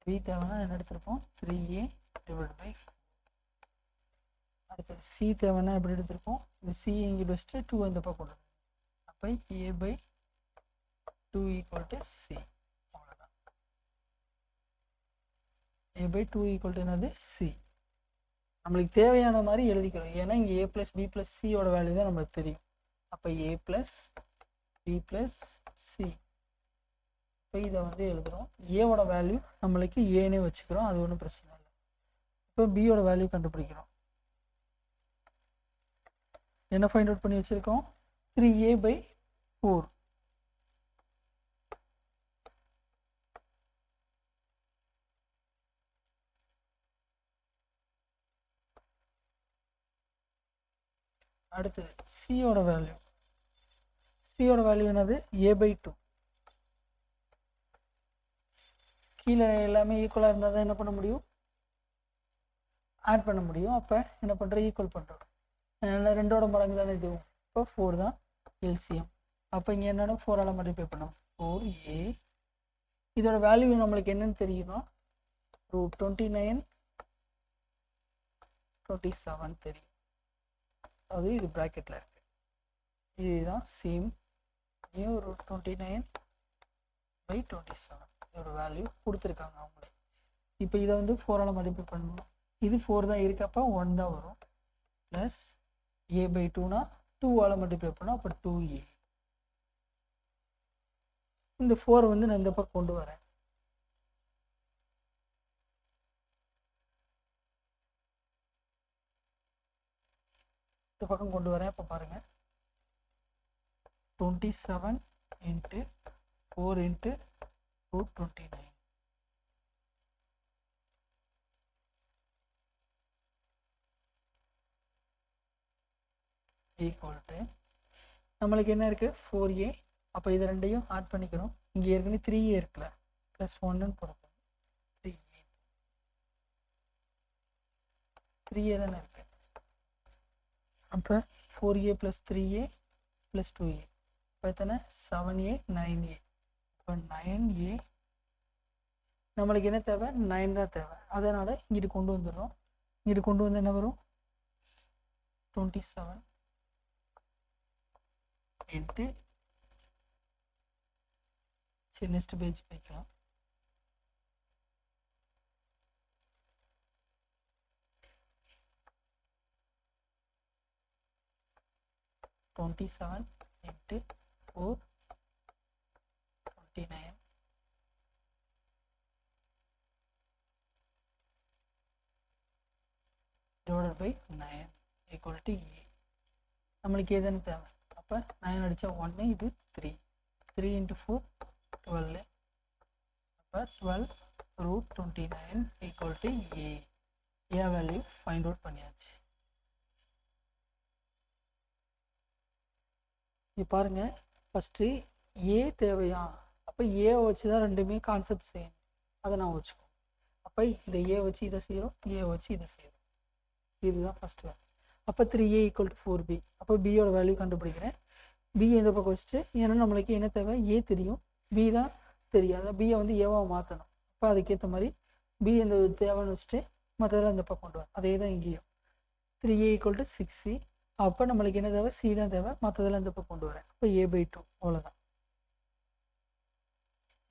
பி தேவைன்னா என்ன எடுத்திருப்போம் 3a டிவைட் பை. அடுத்தது சி தேவைன்னா எப்படி எடுத்திருப்போம், இந்த சி இங்கிட்டு வச்சுட்டு 2 இந்த பக்கம் கொண்டு வரும். அப்போ ஏ பை 2 ஈக்குவல் டு சி. அவ்வளோதான். ஏ பை 2 ஈக்குவல் டு என்னது சி. நம்மளுக்கு தேவையான மாதிரி எழுதிக்கிறோம். ஏன்னா இங்கே ஏ ப்ளஸ் பி ப்ளஸ் சியோட வேல்யூ தான் நம்மளுக்கு தெரியும். அப்போ ஏ ப்ளஸ் பி ப்ளஸ் சி. இப்போ இதை வந்து எழுதுகிறோம். ஏவோட வேல்யூ நம்மளுக்கு ஏனே வச்சுக்கிறோம், அது ஒன்றும் பிரச்சனை இல்லை. இப்போ பியோட வேல்யூ கண்டுபிடிக்கிறோம். என்ன ஃபைண்ட் அவுட் பண்ணி வச்சுருக்கோம் 3a பை 4. அடுத்தது சியோட வேல்யூ. சியோட வேல்யூ என்னது a பை 2. கீழே எல்லாமே ஈக்குவலாக இருந்தால் தான் என்ன பண்ண முடியும், ஆட் பண்ண முடியும். அப்போ என்ன பண்ணுறோம், ஈக்குவல் பண்ணுறோம். ரெண்டோட மடங்கு தானே இதுவும். இப்போ 4 தான் எல்சிஎம். அப்போ இங்கே என்னென்னா 4ஆல் மல்டிப்ளை பண்ணோம் 4a. இதோட வேல்யூ நம்மளுக்கு என்னன்னு தெரியும்னா √29 27 தெரியும். அது இது ப்ராக்கெட்டில் இருக்குது. இதுதான் சேம் நியூ √29 பை 27. இதோட வேல்யூ கொடுத்துருக்காங்க அவங்களே. இப்போ இதை வந்து 4ஆல் மல்டிப்ளை பண்ணணும். இது 4 தான் இருக்கப்போ 1 தான் வரும். ப்ளஸ் a பை 2னா 2ஆல் மல்டிப்ளை பண்ணோம். அப்போ 2a. இந்த 4 வந்து நான் இந்த பக்கம் கொண்டு வரேன். இந்த பக்கம் கொண்டு வரேன். அப்போ பாருங்கள் 27 × 4 × √29. ஈக்குவல் டு நம்மளுக்கு என்ன இருக்குது 4a. அப்போ இது ரெண்டையும் ஆட் பண்ணிக்கிறோம். இங்கே ஏற்கனவே 3a இருக்குல்ல, ப்ளஸ் 1ன்னு போடுறோம். 3a 3a தானே இருக்கு. அப்போ 4a plus 3a plus 2a. இப்போ எத்தனை 7a 9a. இப்போ 9a. நம்மளுக்கு என்ன தேவை 9 தான் தேவை. அதனால் இங்கிட்டு கொண்டு வந்துடுறோம். இங்கிட்டு கொண்டு வந்து என்ன வரும் 27 × சரி நெக்ஸ்ட் பேஜ் போய்க்கலாம். (27 × 4 29) divided by 9 equal to a. நம்மளுக்கு எதுன்னு தேவை. அப்போ 9 அடித்தா 1, இது 3. 3 × 4 12. அப்போ 12 √29 equal to a. a value find out பண்ணியாச்சு. இப்போ பாருங்கள், ஃபஸ்ட்டு ஏ தேவையா? அப்போ ஏ வச்சு தான் ரெண்டுமே கான்செப்ட் செய்யணும். அதை நான் வச்சுக்கோம். அப்போ இந்த ஏ வச்சு இதை செய்கிறோம், ஏ வச்சு இதை செய்கிறோம். இதுதான் ஃபஸ்ட் வேல்யூ. அப்போ 3a ஈக்குவல் டு 4b. அப்போ பியோட வேல்யூ கண்டுபிடிக்கிறேன். பி எந்த பக்கம் வச்சுட்டு, ஏன்னா நம்மளுக்கு என்ன தேவை, ஏ தெரியும், பி தான் தெரியாது. பியை வந்து ஏவாக மாற்றணும். அப்போ அதுக்கேற்ற மாதிரி பி எந்த தேவைன்னு வச்சுட்டு மற்றதெல்லாம் இந்த பக்கம் கொண்டு வரும். அதே தான் இங்கேயும் 3a ஈக்குவல் டு 6c. அப்போ நம்மளுக்கு என்ன தேவை, சி தான் தேவை, மற்றதெல்லாம் இந்த பக்கம் கொண்டு வரேன். அப்போ a/2 அவ்வளோதான்.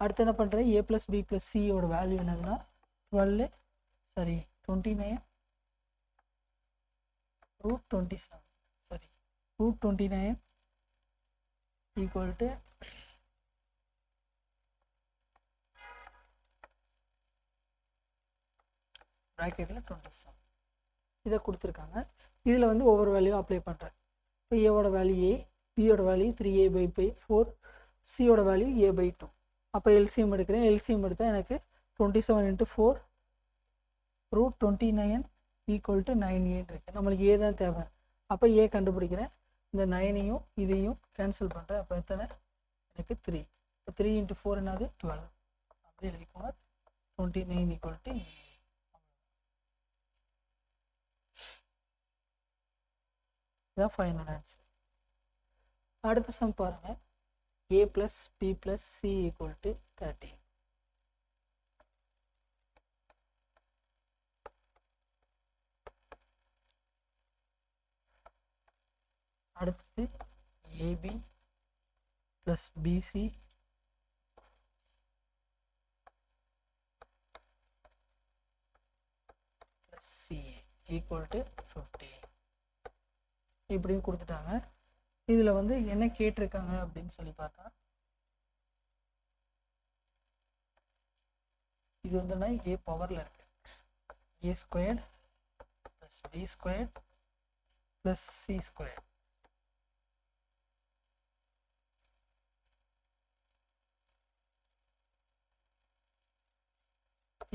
அடுத்து என்ன பண்ணுறேன், a + b + c வேல்யூ என்னதுன்னா 29 √27 √29 ஈக்குவல் டு ப்ராக்கெட்டில் 27. இதை கொடுத்துருக்காங்க. இதில் வந்து ஒவ்வொரு வேல்யூ அப்ளை பண்ணுறேன். இப்போ ஏவோட வேல்யூ a, பியோட வேல்யூ 3a/4, சியோட வேல்யூ a/2. அப்போ எல்சிஎம் எடுக்கிறேன். எல்சிஎம் எடுத்தால் எனக்கு 27 × 4 √29 ஈக்குவல் டு 9a இருக்குது. நம்மளுக்கு ஏ தான் தேவை. அப்போ ஏ கண்டுபிடிக்கிறேன். இந்த 9ஐயும் இதையும் கேன்சல் பண்ணுறேன். அப்போ எத்தனை, எனக்கு 3. இப்போ 3 × 4 என்னது 12. அப்படி எழுதிக்கோங்க. 29 ஈக்குவல் டு a. இதுதான் ஃபைனல் ஆன்சர். அடுத்த சம் பாருங்கள். a + b + c equal to 13. அடுத்தது ab + bc + ca equal to 50. இப்படியும் கொடுத்துட்டாங்க. இதில் வந்து என்ன கேட்டிருக்காங்க அப்படின்னு சொல்லி பார்த்தா, இது வந்துன்னா a பவரில் இருக்கு. a² + b² + c²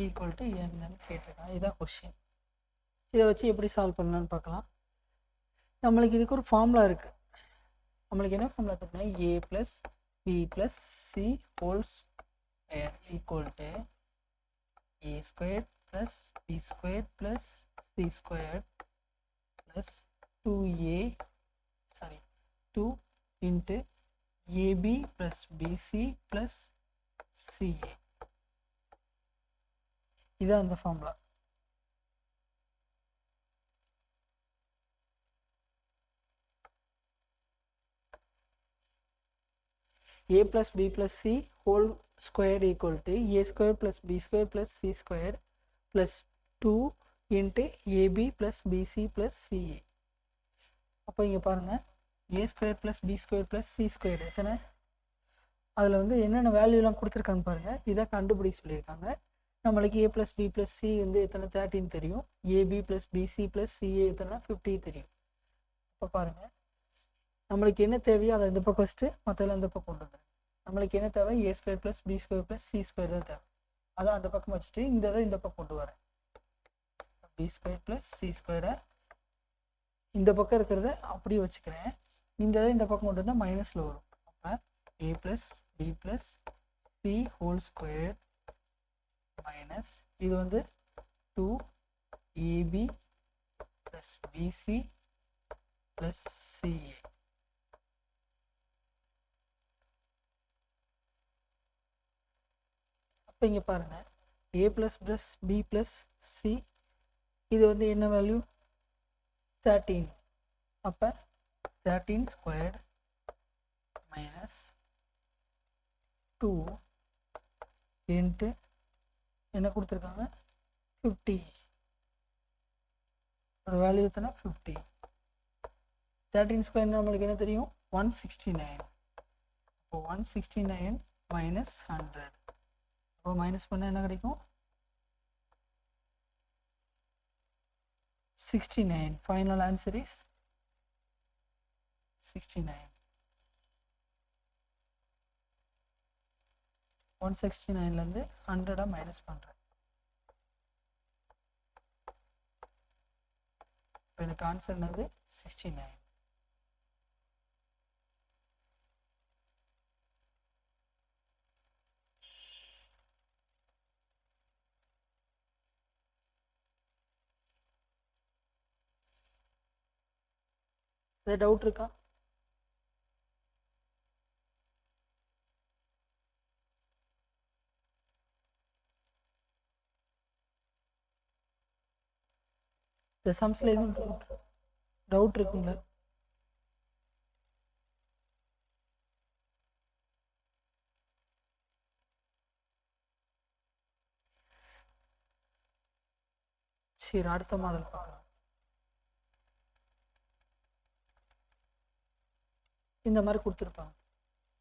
equal to என்னன்னு கேட்டிருக்காங்க. இதுதான் கொஸ்டின். இதை வச்சு எப்படி சால்வ் பண்ணலான்னு பார்க்கலாம். நம்மளுக்கு இதுக்கு ஒரு ஃபார்முலா இருக்குது. நம்மளுக்கு என்ன ஃபார்முலா தெரியும்னா, a + b + c whole square equal to a² + b² + c² + 2 × ab + bc + ca. இதான் அந்த formula. a + b + c whole square equal to a² + b² + c² + 2 × ab + bc + ca. அப்போ இங்கே பாருங்கள், a² + b² + c² எத்தனை, அதில் வந்து என்னென்ன வேல்யூலாம் கொடுத்துருக்கான்னு பாருங்கள். இதை கண்டுபிடிக்க சொல்லியிருக்காங்க. நம்மளுக்கு a + b + c வந்து எத்தனை 13 தெரியும். ab + bc + ca எத்தனை 50 தெரியும். இப்போ பாருங்கள், நம்மளுக்கு என்ன தேவையோ அதை இந்த பக்கம் வச்சுட்டு மற்றெல்லாம் இந்த பக்கம் கொண்டு வந்துடும். நம்மளுக்கு என்ன தேவை, a² + b² + c² தான் தேவை. அதான் அந்த பக்கம் வச்சுட்டு இந்த இதை இந்த பக்கம் கொண்டு வரேன். b² + c² இந்த பக்கம் இருக்கிறத அப்படியே வச்சுக்கிறேன். இந்த இதை இந்த பக்கம் கொண்டு வந்தால் மைனஸில் வரும். அப்போ a + b + c whole square minus இது வந்து 2ab + bc + ca. அப்போ இங்கே பாருங்கள், a + b + c இது வந்து என்ன வேல்யூ 13. அப்போ 13² மைனஸ் 2 × என்ன கொடுத்துருக்காங்க 50. ஒரு வேல்யூ எத்தனை 50. 13² நம்மளுக்கு என்ன தெரியும் 169. அப்போ 169 மைனஸ் 100. அப்போ மைனஸ் பண்ணால் என்ன கிடைக்கும் 69. Final answer is 69. 169லேருந்து 100 மைனஸ் பண்ணுறேன். இப்போ எனக்கு ஆன்சர் என்னது 69. ஏதாவது டவுட் இருக்கா? இந்த சம்ஸில் எதுவும் டவுட் இருக்குங்களா? சரி, அடுத்த மாடல் பார்க்கலாம். இந்த மாதிரி கொடுத்துருப்பாங்க.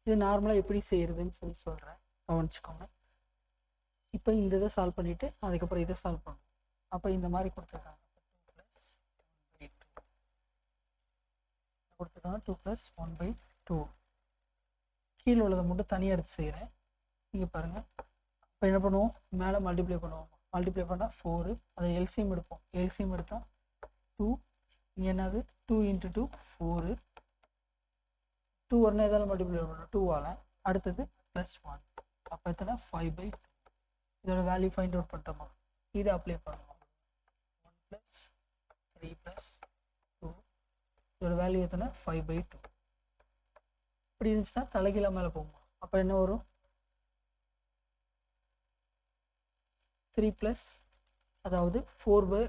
இது நார்மலாக எப்படி செய்யறதுன்னு சொல்லி சொல்கிறேன், கவனிச்சுக்கோங்க. இப்போ இந்த இதை சால்வ் பண்ணிவிட்டு அதுக்கப்புறம் இதை சால்வ் பண்ணணும். அப்போ இந்த மாதிரி கொடுத்துருக்காங்க, 2 + 1/2 கீழே உள்ளதை மட்டும் தனியாக எடுத்து செய்கிறேன். இங்கே பாருங்கள். இப்போ என்ன பண்ணுவோம், மேலே மல்டிப்ளை பண்ணுவோம். மல்டிப்ளை பண்ணால் 4, அதை எல்சிஎம் எடுப்போம். எல்சிஎம் எடுத்தால் 2, இங்கே என்னது 2 × 2 4, 2 உடனே எதாலும் மல்டிப்ளை பண்ணணும் 2ஆல். அடுத்தது +1, அப்போ எத்தனை 5/2. இதோட வேல்யூ ஃபைண்ட் அவுட் பண்ணிட்டோமா, இதை அப்ளை பண்ணணும். 1 + 3 + 2, இதோட வேல்யூ எத்தனை 5/2. இப்படி இருந்துச்சுன்னா தலைகீழ மேலே போகுமா, அப்போ என்ன வரும் 3 அதாவது 4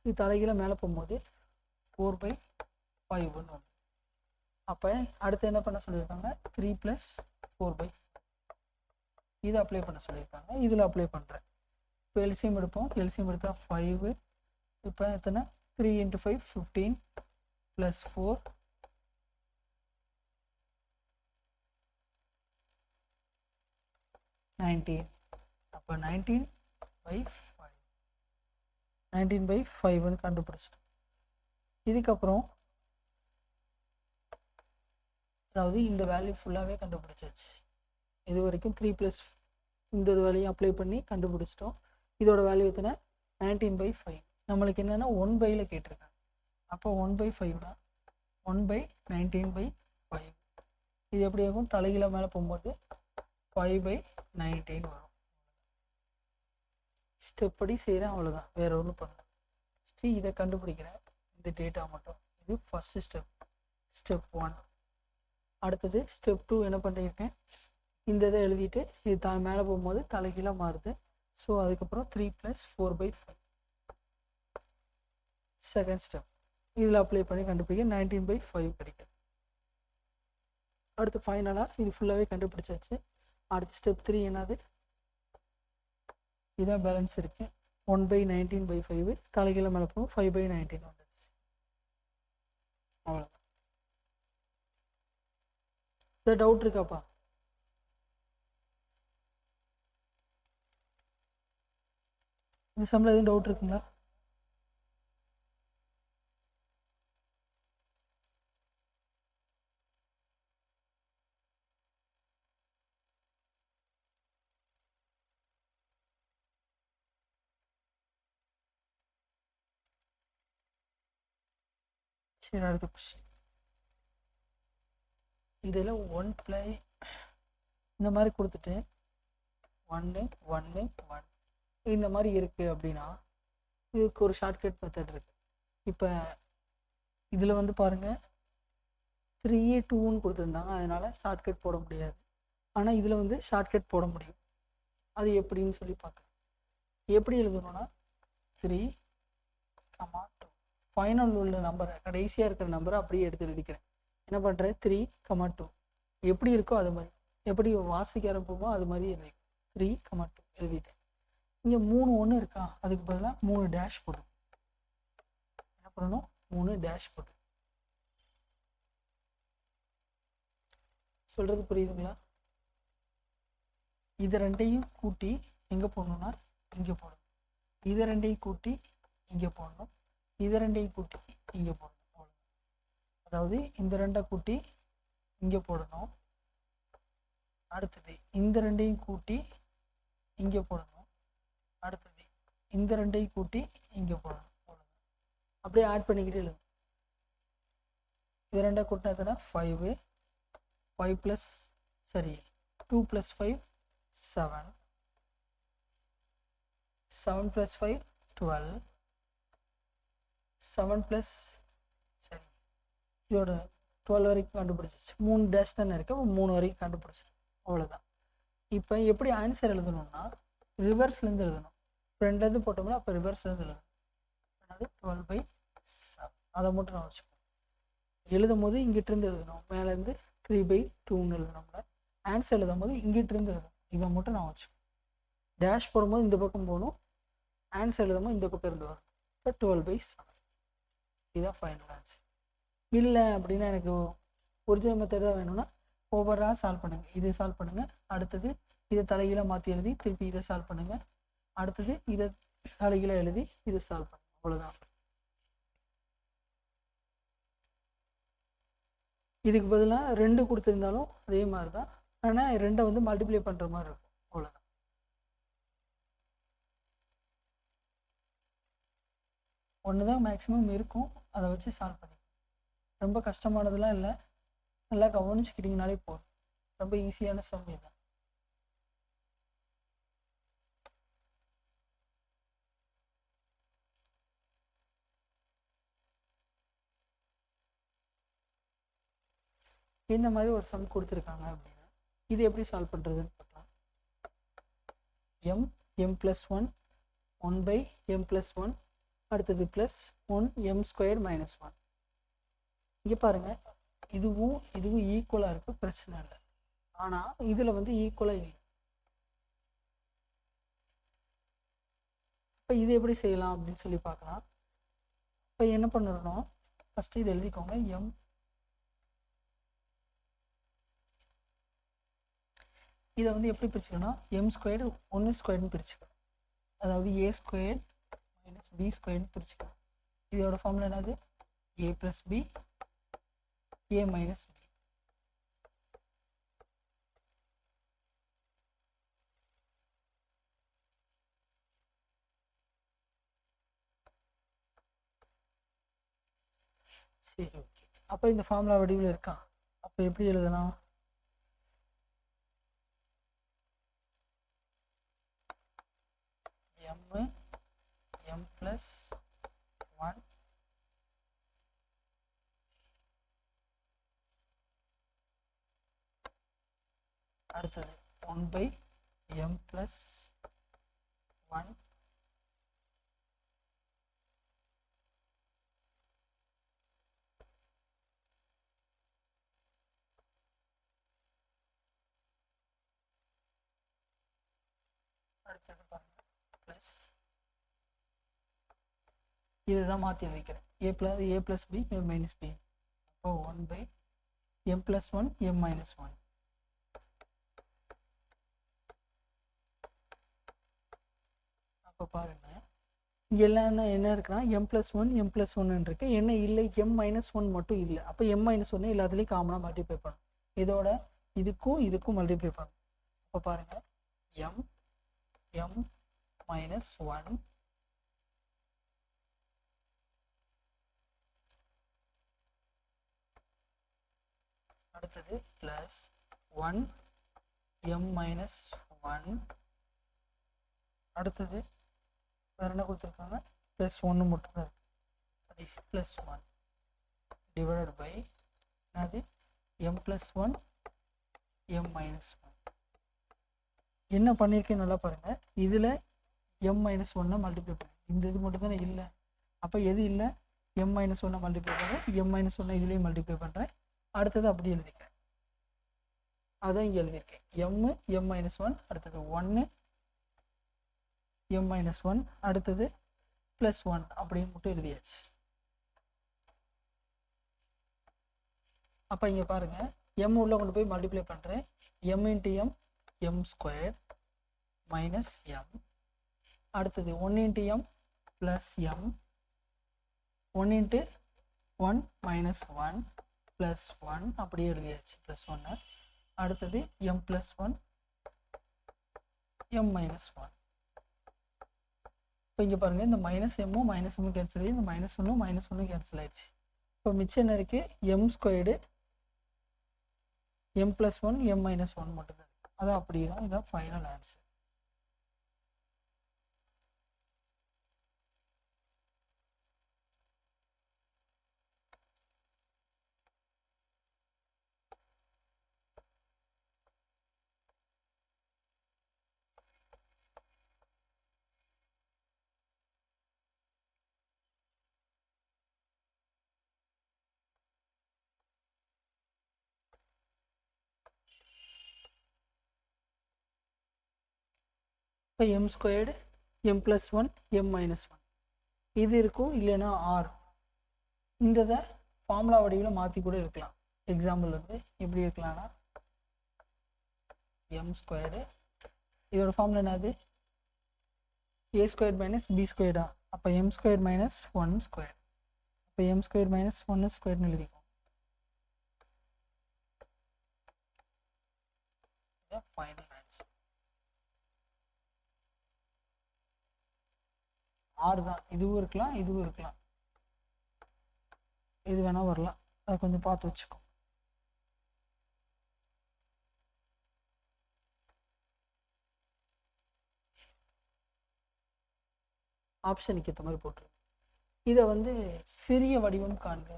இது தலைகீழ மேலே போகும்போது 4/5 வரும். அப்போ அடுத்து என்ன பண்ண சொல்லியிருக்காங்க, 3 + 4/5 இதை அப்ளை பண்ண சொல்லியிருக்காங்க. இதில் அப்ளை பண்ணுறேன். இப்போ எல்சிஎம் எடுப்போம். எல்சிஎம் எடுத்தால் 5, இப்போ எத்தனை 3 × 5 15 + 4 19. அப்போ 19/5 கண்டுபிடிச்சிட்டோம். இதுக்கப்புறம் அதாவது இந்த வேல்யூ ஃபுல்லாகவே கண்டுபிடிச்சாச்சு. இது வரைக்கும் 3 + இந்த வேல்யூ அப்ளை பண்ணி கண்டுபிடிச்சிட்டோம். இதோட வேல்யூ எத்தனை 19/5. நம்மளுக்கு என்னென்னா 1/ல கேட்டிருக்காங்க. அப்போ 1/5 தான் 1/19/5. இது எப்படி ஆகும், தலைகீழ மேலே போகும்போது 5/19 வரும். ஸ்டெப் படி செய்கிறேன், அவ்வளோதான், வேற ஒன்றும் பண்ணல. ஃபஸ்ட்டு இதை கண்டுபிடிக்கிறேன், இந்த டேட்டா மட்டும். இது ஃபஸ்ட்டு ஸ்டெப் 1. அடுத்தது ஸ்டெப் 2 என்ன பண்ணியிருக்கேன், இந்த இதை எழுதிட்டு இது மேலே போகும்போது தலைகீழ மாறுது. ஸோ அதுக்கப்புறம் 3 + 4/5 செகண்ட் ஸ்டெப். இதில் அப்ளை பண்ணி கண்டுபிடிக்க 19/5 கிடைக்கும். அடுத்து ஃபைனலாக இது ஃபுல்லாகவே கண்டுபிடிச்சாச்சு. அடுத்த ஸ்டெப் 3 என்னது, இதான் பேலன்ஸ் இருக்கு. 1/19/5 தலைகீழ மேலே போகும் 5/19 வந்துடுச்சு. அவ்வளோதான். இந்த டவுட் இருக்காப்பா? இந்த சம்மில் எதுவும் டவுட் இருக்குங்களா? சரி, அடுத்த கொஸ்டின். இதில் 1 இந்த மாதிரி கொடுத்துட்டு 1 1 1 இந்த மாதிரி இருக்குது அப்படின்னா இதுக்கு ஒரு ஷார்ட்கட் மெத்தட் இருக்குது. இப்போ இதில் வந்து பாருங்கள் 3 2ன்னு கொடுத்துருந்தாங்க, அதனால் ஷார்ட்கட் போட முடியாது. ஆனால் இதில் வந்து ஷார்ட்கட் போட முடியும். அது எப்படின்னு சொல்லி பார்க்கலாம். எப்படி எழுதணும்னா 3, 2 ஃபைனல் உள்ள நம்பரை, கடைசியாக இருக்கிற நம்பரை அப்படியே எடுத்து எழுதிக்கிறேன். என்ன பண்ணுறேன், 3, 2 எப்படி இருக்கோ அது மாதிரி, எப்படி வாசிக்க ஆரம்பிப்போமோ அது மாதிரி எழுதி 3, 2 எழுதிட்டேன். இங்கே 3 1 இருக்கா, அதுக்கு பதிலாக 3 டேஷ் போடும். என்ன பண்ணணும், 3 டேஷ் போட்டு. சொல்கிறது புரியுதுங்களா? இது ரெண்டையும் கூட்டி எங்கே போடணும்னா இங்கே போடணும். இதை ரெண்டையும் கூட்டி இங்கே போடணும். இதை ரெண்டையும் கூட்டி இங்கே போடணும். அதாவது இந்த ரெண்டை கூட்டி இங்கே போடணும். அடுத்தது இந்த ரெண்டையும் கூட்டி இங்கே போடணும். அடுத்தது இந்த ரெண்டையும் கூட்டி இங்கே போடணும். அப்படியே ஆட் பண்ணிக்கிட்டே எழுதணும். இது ரெண்டை கூட்டினதுன்னா 5 + 2 + 5 7 7 + 5 12 7 + இதோட 12 வரைக்கும் கண்டுபிடிச்சிச்சு. 3 டேஷ் தானே இருக்குது, அப்போ 3 வரைக்கும் கண்டுபிடிச்சிருக்கு. அவ்வளோதான். இப்போ எப்படி ஆன்சர் எழுதணும்னா ரிவர்ஸ்லேருந்து எழுதணும். ஃப்ரெண்ட்லேருந்து போட்டோம்னா அப்போ ரிவர்ஸ்லேருந்து எழுதணும். அதாவது 12/7 அதை மட்டும் நான் வச்சுக்கணும். எழுதும் போது இங்கிட்டிருந்து எழுதணும், மேலேருந்து 3/2ன்னு எழுதணும்ல. ஆன்சர் எழுதும் போது இங்கிட்டிருந்து எழுதணும், இதை மட்டும் நான் வச்சுக்கணும். டேஷ் போடும்போது இந்த பக்கம் போகணும், ஆன்சர் எழுதும் போது இந்த பக்கம் இருந்து வரும். இப்போ 12/7 இதுதான் ஃபைனல் ஆன்சர். இல்லை அப்படின்னா எனக்கு ஒரிஜினல் மெத்தட் தான் வேணும்னா ஓவராக சால்வ் பண்ணுங்கள். இதை சால்வ் பண்ணுங்கள், அடுத்தது இதை தலைகீழ மாற்றி எழுதி திருப்பி இதை சால்வ் பண்ணுங்கள், அடுத்தது இதை தலைகீழ எழுதி இதை சால்வ் பண்ணுங்கள். அவ்வளோதான். இதுக்கு பதிலாக 2 கொடுத்துருந்தாலும் அதே மாதிரி தான், ஆனால் 2 வந்து மல்டிப்ளை பண்ணுற மாதிரி இருக்கும். அவ்வளோதான். ஒன்று தான் மேக்ஸிமம் இருக்கும், அதை வச்சு சால்வ் பண்ணி. ரொம்ப கஷ்டமானதெல்லாம் இல்லை, நல்லா கவனிச்சுக்கிட்டிங்கனாலே போதும். ரொம்ப ஈஸியான சம் இதுதான். இந்த மாதிரி ஒரு சம் கொடுத்துருக்காங்க அப்படின்னா இது எப்படி சால்வ் பண்ணுறதுன்னு பார்க்கலாம். m+1 1/m+1 அடுத்தது +1 m² - 1. இங்கே பாருங்கள், இதுவும் ஈக்குவலாக இருக்குது, பிரச்சனை இல்லை. ஆனால் இதில் வந்து ஈக்குவலாக இல்லை. இப்போ இது எப்படி செய்யலாம் அப்படின்னு சொல்லி பார்க்கலாம். இப்போ என்ன பண்ணணும், ஃபஸ்ட்டு இது எழுதிக்கோங்க. இதை வந்து எப்படி பிரிச்சுக்கணும், m² 1² பிரிச்சுக்கணும். அதாவது a² - b² பிரிச்சுக்கணும். இதோட ஃபார்முலா என்னது, a + b a - b. சரி, ஓகே. அப்போ இந்த ஃபார்முலா வடிவில் இருக்கா, அப்போ எப்படி எழுதலாம், m+1 அடுத்தது 1/m+1 அடுத்தது பாருங்க ப்ளஸ், இதுதான் மாற்றி எழுதிக்கிறேன், a + b m - b. அப்போ 1/m+1 m - 1. அப்போ பாருங்க, இங்கே எல்லாம் என்ன இருக்குன்னா m+1 m+1 இருக்கு, என்ன இல்லை, m - 1 மட்டும் இல்லை. அப்போ m - 1 எல்லாத்துலேயும் காமனாக மல்டிப்ளை பண்ணணும். இதோட இதுக்கும் மல்டிப்ளை பண்ணணும். அப்போ பாருங்க, m - 1 அடுத்தது +1 m - 1 அடுத்தது வேறு என்ன கொடுத்துருக்காங்க, +1 மட்டும் தான் இருக்குது, கடைசி +1 டிவைடட் பை என்னது m+1 m - 1. என்ன பண்ணியிருக்கேன் நல்லா பாருங்கள், இதில் m - 1 மல்டிப்ளை பண்ணேன், இந்த இது மட்டும் தானே இல்லை. அப்போ எது இல்லை, m - 1 மல்டிப்ளை பண்ணுறேன், m - 1 இதுலேயும் மல்டிப்ளை பண்ணுறேன், அடுத்தது அப்படி எழுதிக்கிறேன். அதான் இங்கே எழுதியிருக்கேன், m - 1 அடுத்தது 1 m - 1 அடுத்தது +1 அப்படின்னு மட்டும் எழுதியாச்சு. அப்போ இங்கே பாருங்கள், m உள்ள கொண்டு போய் மல்டிப்ளை பண்ணுறேன், m × m m² - m அடுத்தது 1 × m + m 1 × 1 - 1 +1 அப்படியே எழுதியாச்சு, +1. அடுத்தது m+1 m - 1. இப்போ இங்கே பாருங்கள், இந்த -m -m கேன்சல் ஆகி இந்த -1 கேன்சல் ஆயிடுச்சு. இப்போ மிச்சம் என்ன இருக்குது, m² m+1 m - 1 மட்டும்தான் இருக்குது. அதான் அப்படியே தான், இதுதான் ஃபைனல் ஆன்சர். இப்போ M squared M plus one M minus one இது இருக்கும், இல்லைன்னா ஆர். இந்த ஃபார்முலா வடிவில் மாற்றி கூட இருக்கலாம். எக்ஸாம்பிள் வந்து எப்படி இருக்கலாம்னா எம் ஸ்கொயர்டு இதோட ஃபார்முலா என்னது ஏ ஸ்கொயர்ட் மைனஸ் பி ஸ்கொயர்டா. அப்போ M squared minus one square. இப்போ எம் ஸ்கொயர்ட் மைனஸ் ஒன்று ஸ்கொயர்னு எழுதிக்கும். ஃபைனல் ஆன்சர் ஆறு தான். இதுவும் இருக்கலாம், இதுவும் இருக்கலாம், இது வேணா வரலாம். அதை கொஞ்சம் பார்த்து வச்சுக்கோ. ஆப்ஷனுக்கு ஏற்ற மாதிரி போட்டுருக்கு. இதை வந்து சிறிய வடிவம் காண்க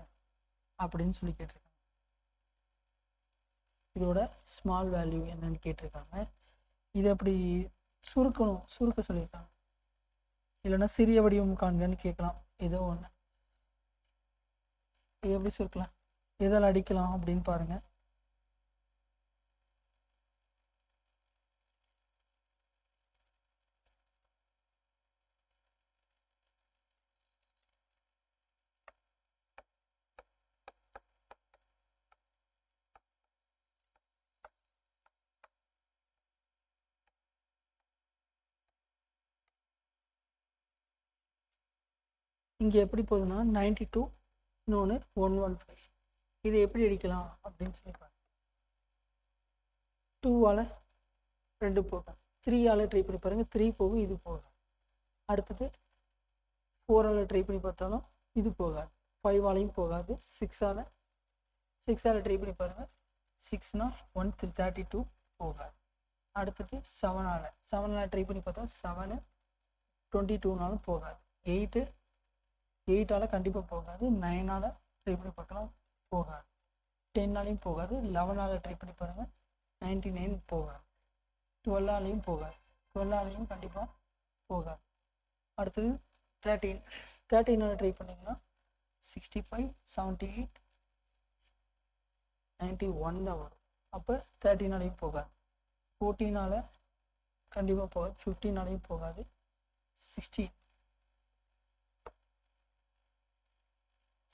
அப்படின்னு சொல்லி கேட்டிருக்காங்க. இதோட ஸ்மால் வேல்யூ என்னன்னு கேட்டிருக்காங்க. இதை அப்படி சுருக்க சொல்லியிருக்காங்க. இல்லைன்னா சிறிய வடிவம் காண்கன்னு கேட்கலாம். ஏதோ ஒன்று. இது எப்படி சுருக்கலாம், எதால் அடிக்கலாம் அப்படின்னு பாருங்க. இங்கே எப்படி போகுதுன்னா 92 இன்னொன்று 115. இதை எப்படி அடிக்கலாம் அப்படின்னு சொல்லி பாருங்க. 2ஆல் 2 போகும், 3ஆல் ட்ரை பண்ணி பாருங்கள், 3 போகும், இது போகும். அடுத்தது 4ஆல் ட்ரை பண்ணி பார்த்தாலும் இது போகாது, 5ஆலையும் போகாது. 6ஆல் ட்ரை பண்ணி பாருங்கள், 6னா 132 போகாது. அடுத்தது 7ஆல் ட்ரை பண்ணி பார்த்தா 7 22னாலும் போகாது. 8ஆல் கண்டிப்பாக போகாது. 9ஆல் ட்ரை பண்ணி பார்க்கலாம், போகாது. 10ஆலையும் போகாது. 11ஆல் ட்ரை பண்ணி பாருங்கள், 99 போகாது. 12ஆலையும் போகாது, 12ஆலையும் கண்டிப்பாக போகாது. அடுத்தது 13ஆல் ட்ரை பண்ணிங்கன்னா 65 78 91 தான் வரும். அப்போ 13ஆலையும் போகாது. 14ஆல் கண்டிப்பாக போகாது. 15ஆலையும் போகாது.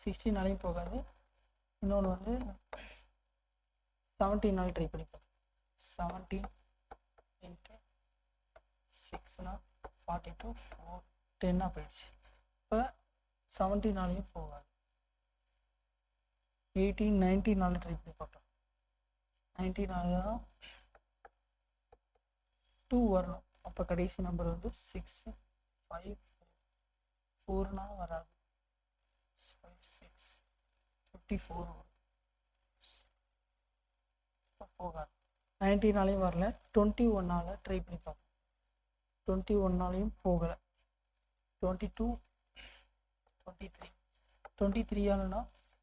16ஆலையும் போகாது. இன்னொன்று வந்து 17ஆல் ட்ரை பண்ணிப்போம். 17 × 6னா 42 4 10ஆக போயிடுச்சு. இப்போ 17ஆலையும் போகாது. 18 19ஆல் ட்ரை பண்ணி பார்க்கலாம். 19ஆலாம் 2 வரணும். அப்போ கடைசி நம்பர் வந்து 6 5 4னா வராது. 5 6 54 வரும். போகாது. 19ஆலையும் வரல. 21ஆல் ட்ரை பண்ணி பார்ப்போம். 21ஆலையும் போகலை. 22 23 23ஆலனா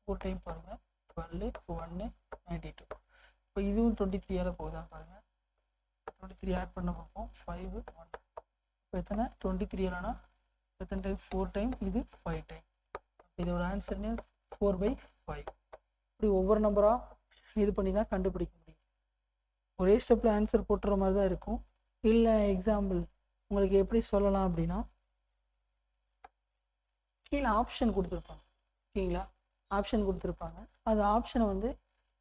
4 டைம் பாருங்கள், 12 1 92. இப்போ இதுவும் 23ஆல் போகுதான்னு பாருங்கள். 23 ஆட் பண்ண பார்ப்போம். 5 1. இப்போ எத்தனை 23ஆலனா எத்தனை டைம், 4 டைம், இது 5 டைம். இதோட ஆன்சர்னு 4/5. இப்படி ஒவ்வொரு நம்பராக இது பண்ணி தான் கண்டுபிடிக்க முடியும். ஒரே ஸ்டெப்பில் ஆன்சர் போட்டுற மாதிரி தான் இருக்கும். இல்லை எக்ஸாம்பிள் உங்களுக்கு எப்படி சொல்லலாம் அப்படின்னா, கீழே ஆப்ஷன் கொடுத்துருப்பாங்க. ஓகேங்களா, ஆப்ஷன் கொடுத்துருப்பாங்க. அந்த ஆப்ஷனை வந்து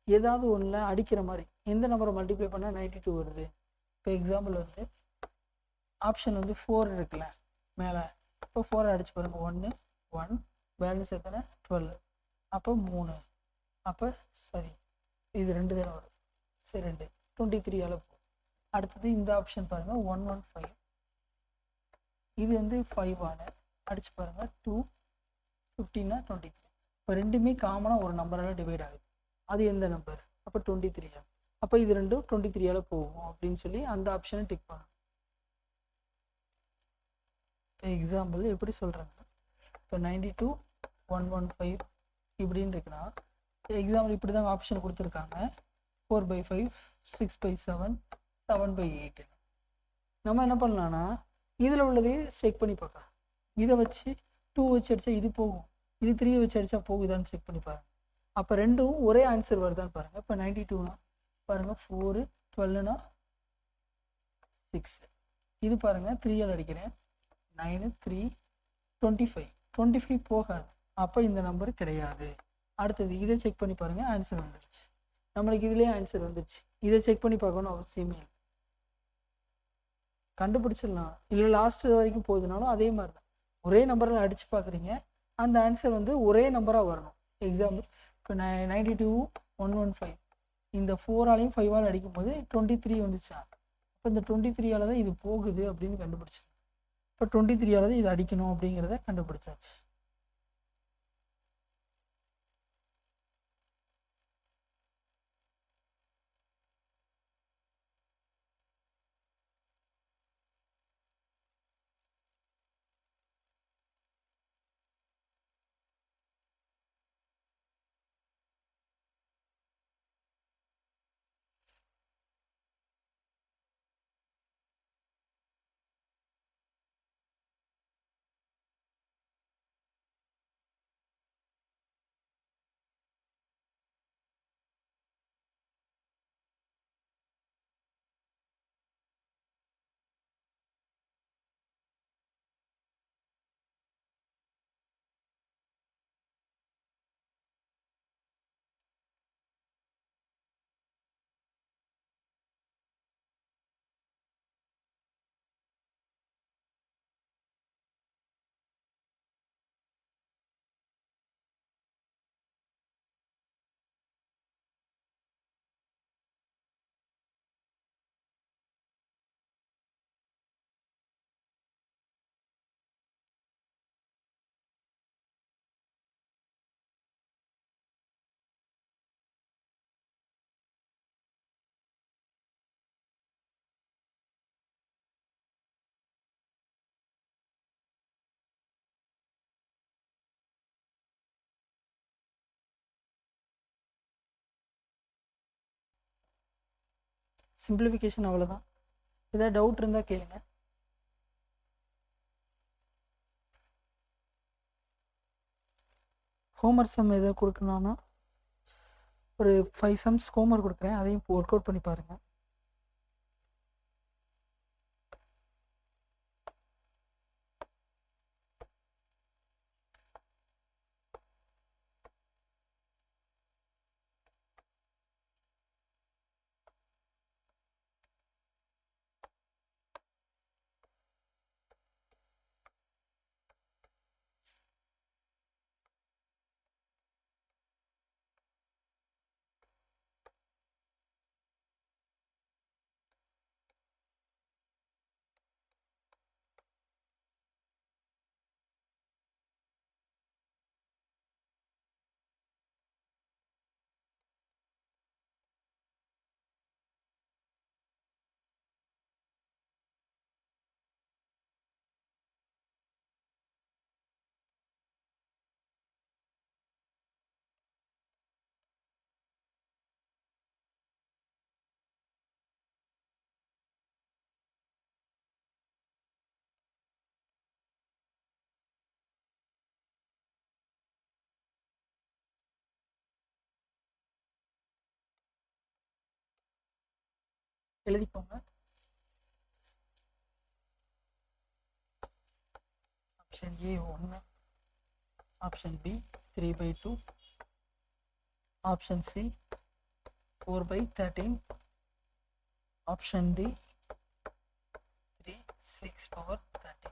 ஏதாவது ஒன்றில் அடிக்கிற மாதிரி, எந்த நம்பரை மல்டிப்ளை பண்ணால் 92 வருது. இப்போ எக்ஸாம்பிள் வந்து ஆப்ஷன் வந்து 4 இருக்குல்ல மேலே. இப்போ 4 அடிச்சு பாருங்க. 1 1 பேலன்ஸ் எத்தனை 12. அப்போ 3. அப்போ சரி இது 2 தானே வரும். சரி 2 23ஆல் போகும். அடுத்தது இந்த ஆப்ஷன் பாருங்கள் 115. இது வந்து 5ஆல் அடிச்சு பாருங்கள். 2 15னா 23. இப்போ ரெண்டுமே காமனாக ஒரு நம்பரால் டிவைட் ஆகுது. அது எந்த நம்பர்? அப்போ 23. அப்போ இது ரெண்டும் 23ஆல் போகும் அப்படின்னு சொல்லி அந்த ஆப்ஷனை டிக் பண்ணணும். இப்போ எக்ஸாம்பிள் எப்படி சொல்கிறாங்க, இப்போ 92 115 இப்படின்னு இருக்குன்னா, எக்ஸாம்பிள் இப்படி தான் ஆப்ஷன் கொடுத்துருக்காங்க. 4/5 6/7 7/8. நம்ம என்ன பண்ணலான்னா இதில் உள்ளதே செக் பண்ணி பார்க்கலாம். இதை வச்சு 2 வச்சு அடித்தா இது போகும், இது 3 வச்சு அடித்தா போகுதான்னு செக் பண்ணி பாருங்கள். அப்போ ரெண்டும் ஒரே ஆன்சர் வருதான்னு பாருங்கள். இப்போ 92னா பாருங்கள் 4 12னா 6. இது பாருங்கள் 3ஆல் அடிக்கிறேன். 9 3 25. 25 போகாது, அப்போ இந்த நம்பர் கிடையாது. அடுத்தது இதை செக் பண்ணி பாருங்கள், ஆன்சர் வந்துருச்சு. நம்மளுக்கு இதுலேயே ஆன்சர் வந்துருச்சு. இதை செக் பண்ணி பார்க்கணும் அவசியமே இல்லை, கண்டுபிடிச்சிடலாம். இல்லை லாஸ்ட் வரைக்கும் போகுதுனாலும் அதே மாதிரி தான், ஒரே நம்பரில் அடித்து பார்க்குறீங்க, அந்த ஆன்சர் வந்து ஒரே நம்பராக வரணும். எக்ஸாம்பிள் இப்போ 92,115 இந்த 4ஆலையும் 5ஆல் அடிக்கும்போது 23 வந்துச்சா, இப்போ இந்த 23ஆல் தான் இது போகுது அப்படின்னு கண்டுபிடிச்சு. இப்போ 23ஆல் தான் இது அடிக்கணும் அப்படிங்கிறத கண்டுபிடிச்சாச்சு. சிம்பிளிஃபிகேஷன் அவ்வளோதான். ஏதாவது டவுட் இருந்தால் கேளுங்க. ஹோம்ஒர்க் சம் எதாவது கொடுக்கணும்னா ஒரு 5 சம்ஸ் ஹோம்ஒர்க் கொடுக்குறேன், அதையும் ஒர்க் அவுட் பண்ணி பாருங்கள். எழுதிக்கோங்க. Option A 1, option B 3/2, option C 4/13, option D 3 6/13.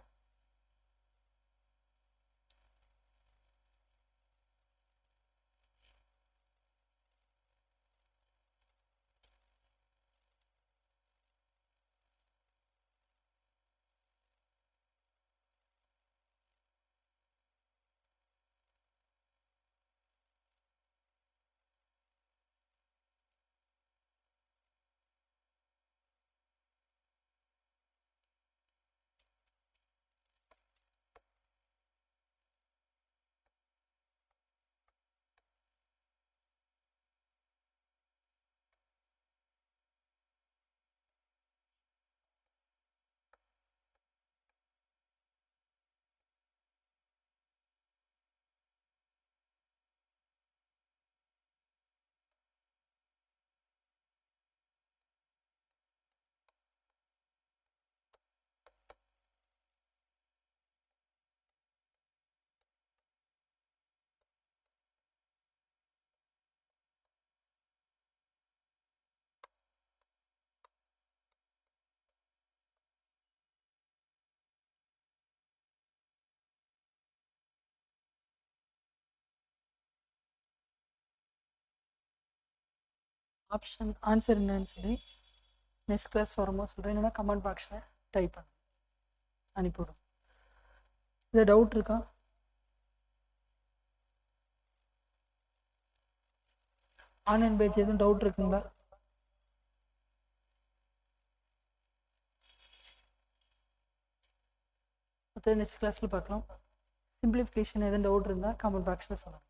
Option answer என்னன்னு சொல்லி நெக்ஸ்ட் கிளாஸ் வரும்போது சொல்கிறேன், இல்லைன்னா கமெண்ட் பாக்ஸில் டைப் பண்ண அனுப்பிவிடும். இது டவுட் இருக்கா? ஆன்லைன் பேஜ் எதுவும் டவுட் இருக்குங்களா? மற்ற நெக்ஸ்ட் கிளாஸில் பார்க்கலாம். சிம்பிளிஃபிகேஷன் எதுவும் டவுட் இருந்தால் கமெண்ட் பாக்ஸில் சொல்லலாம்.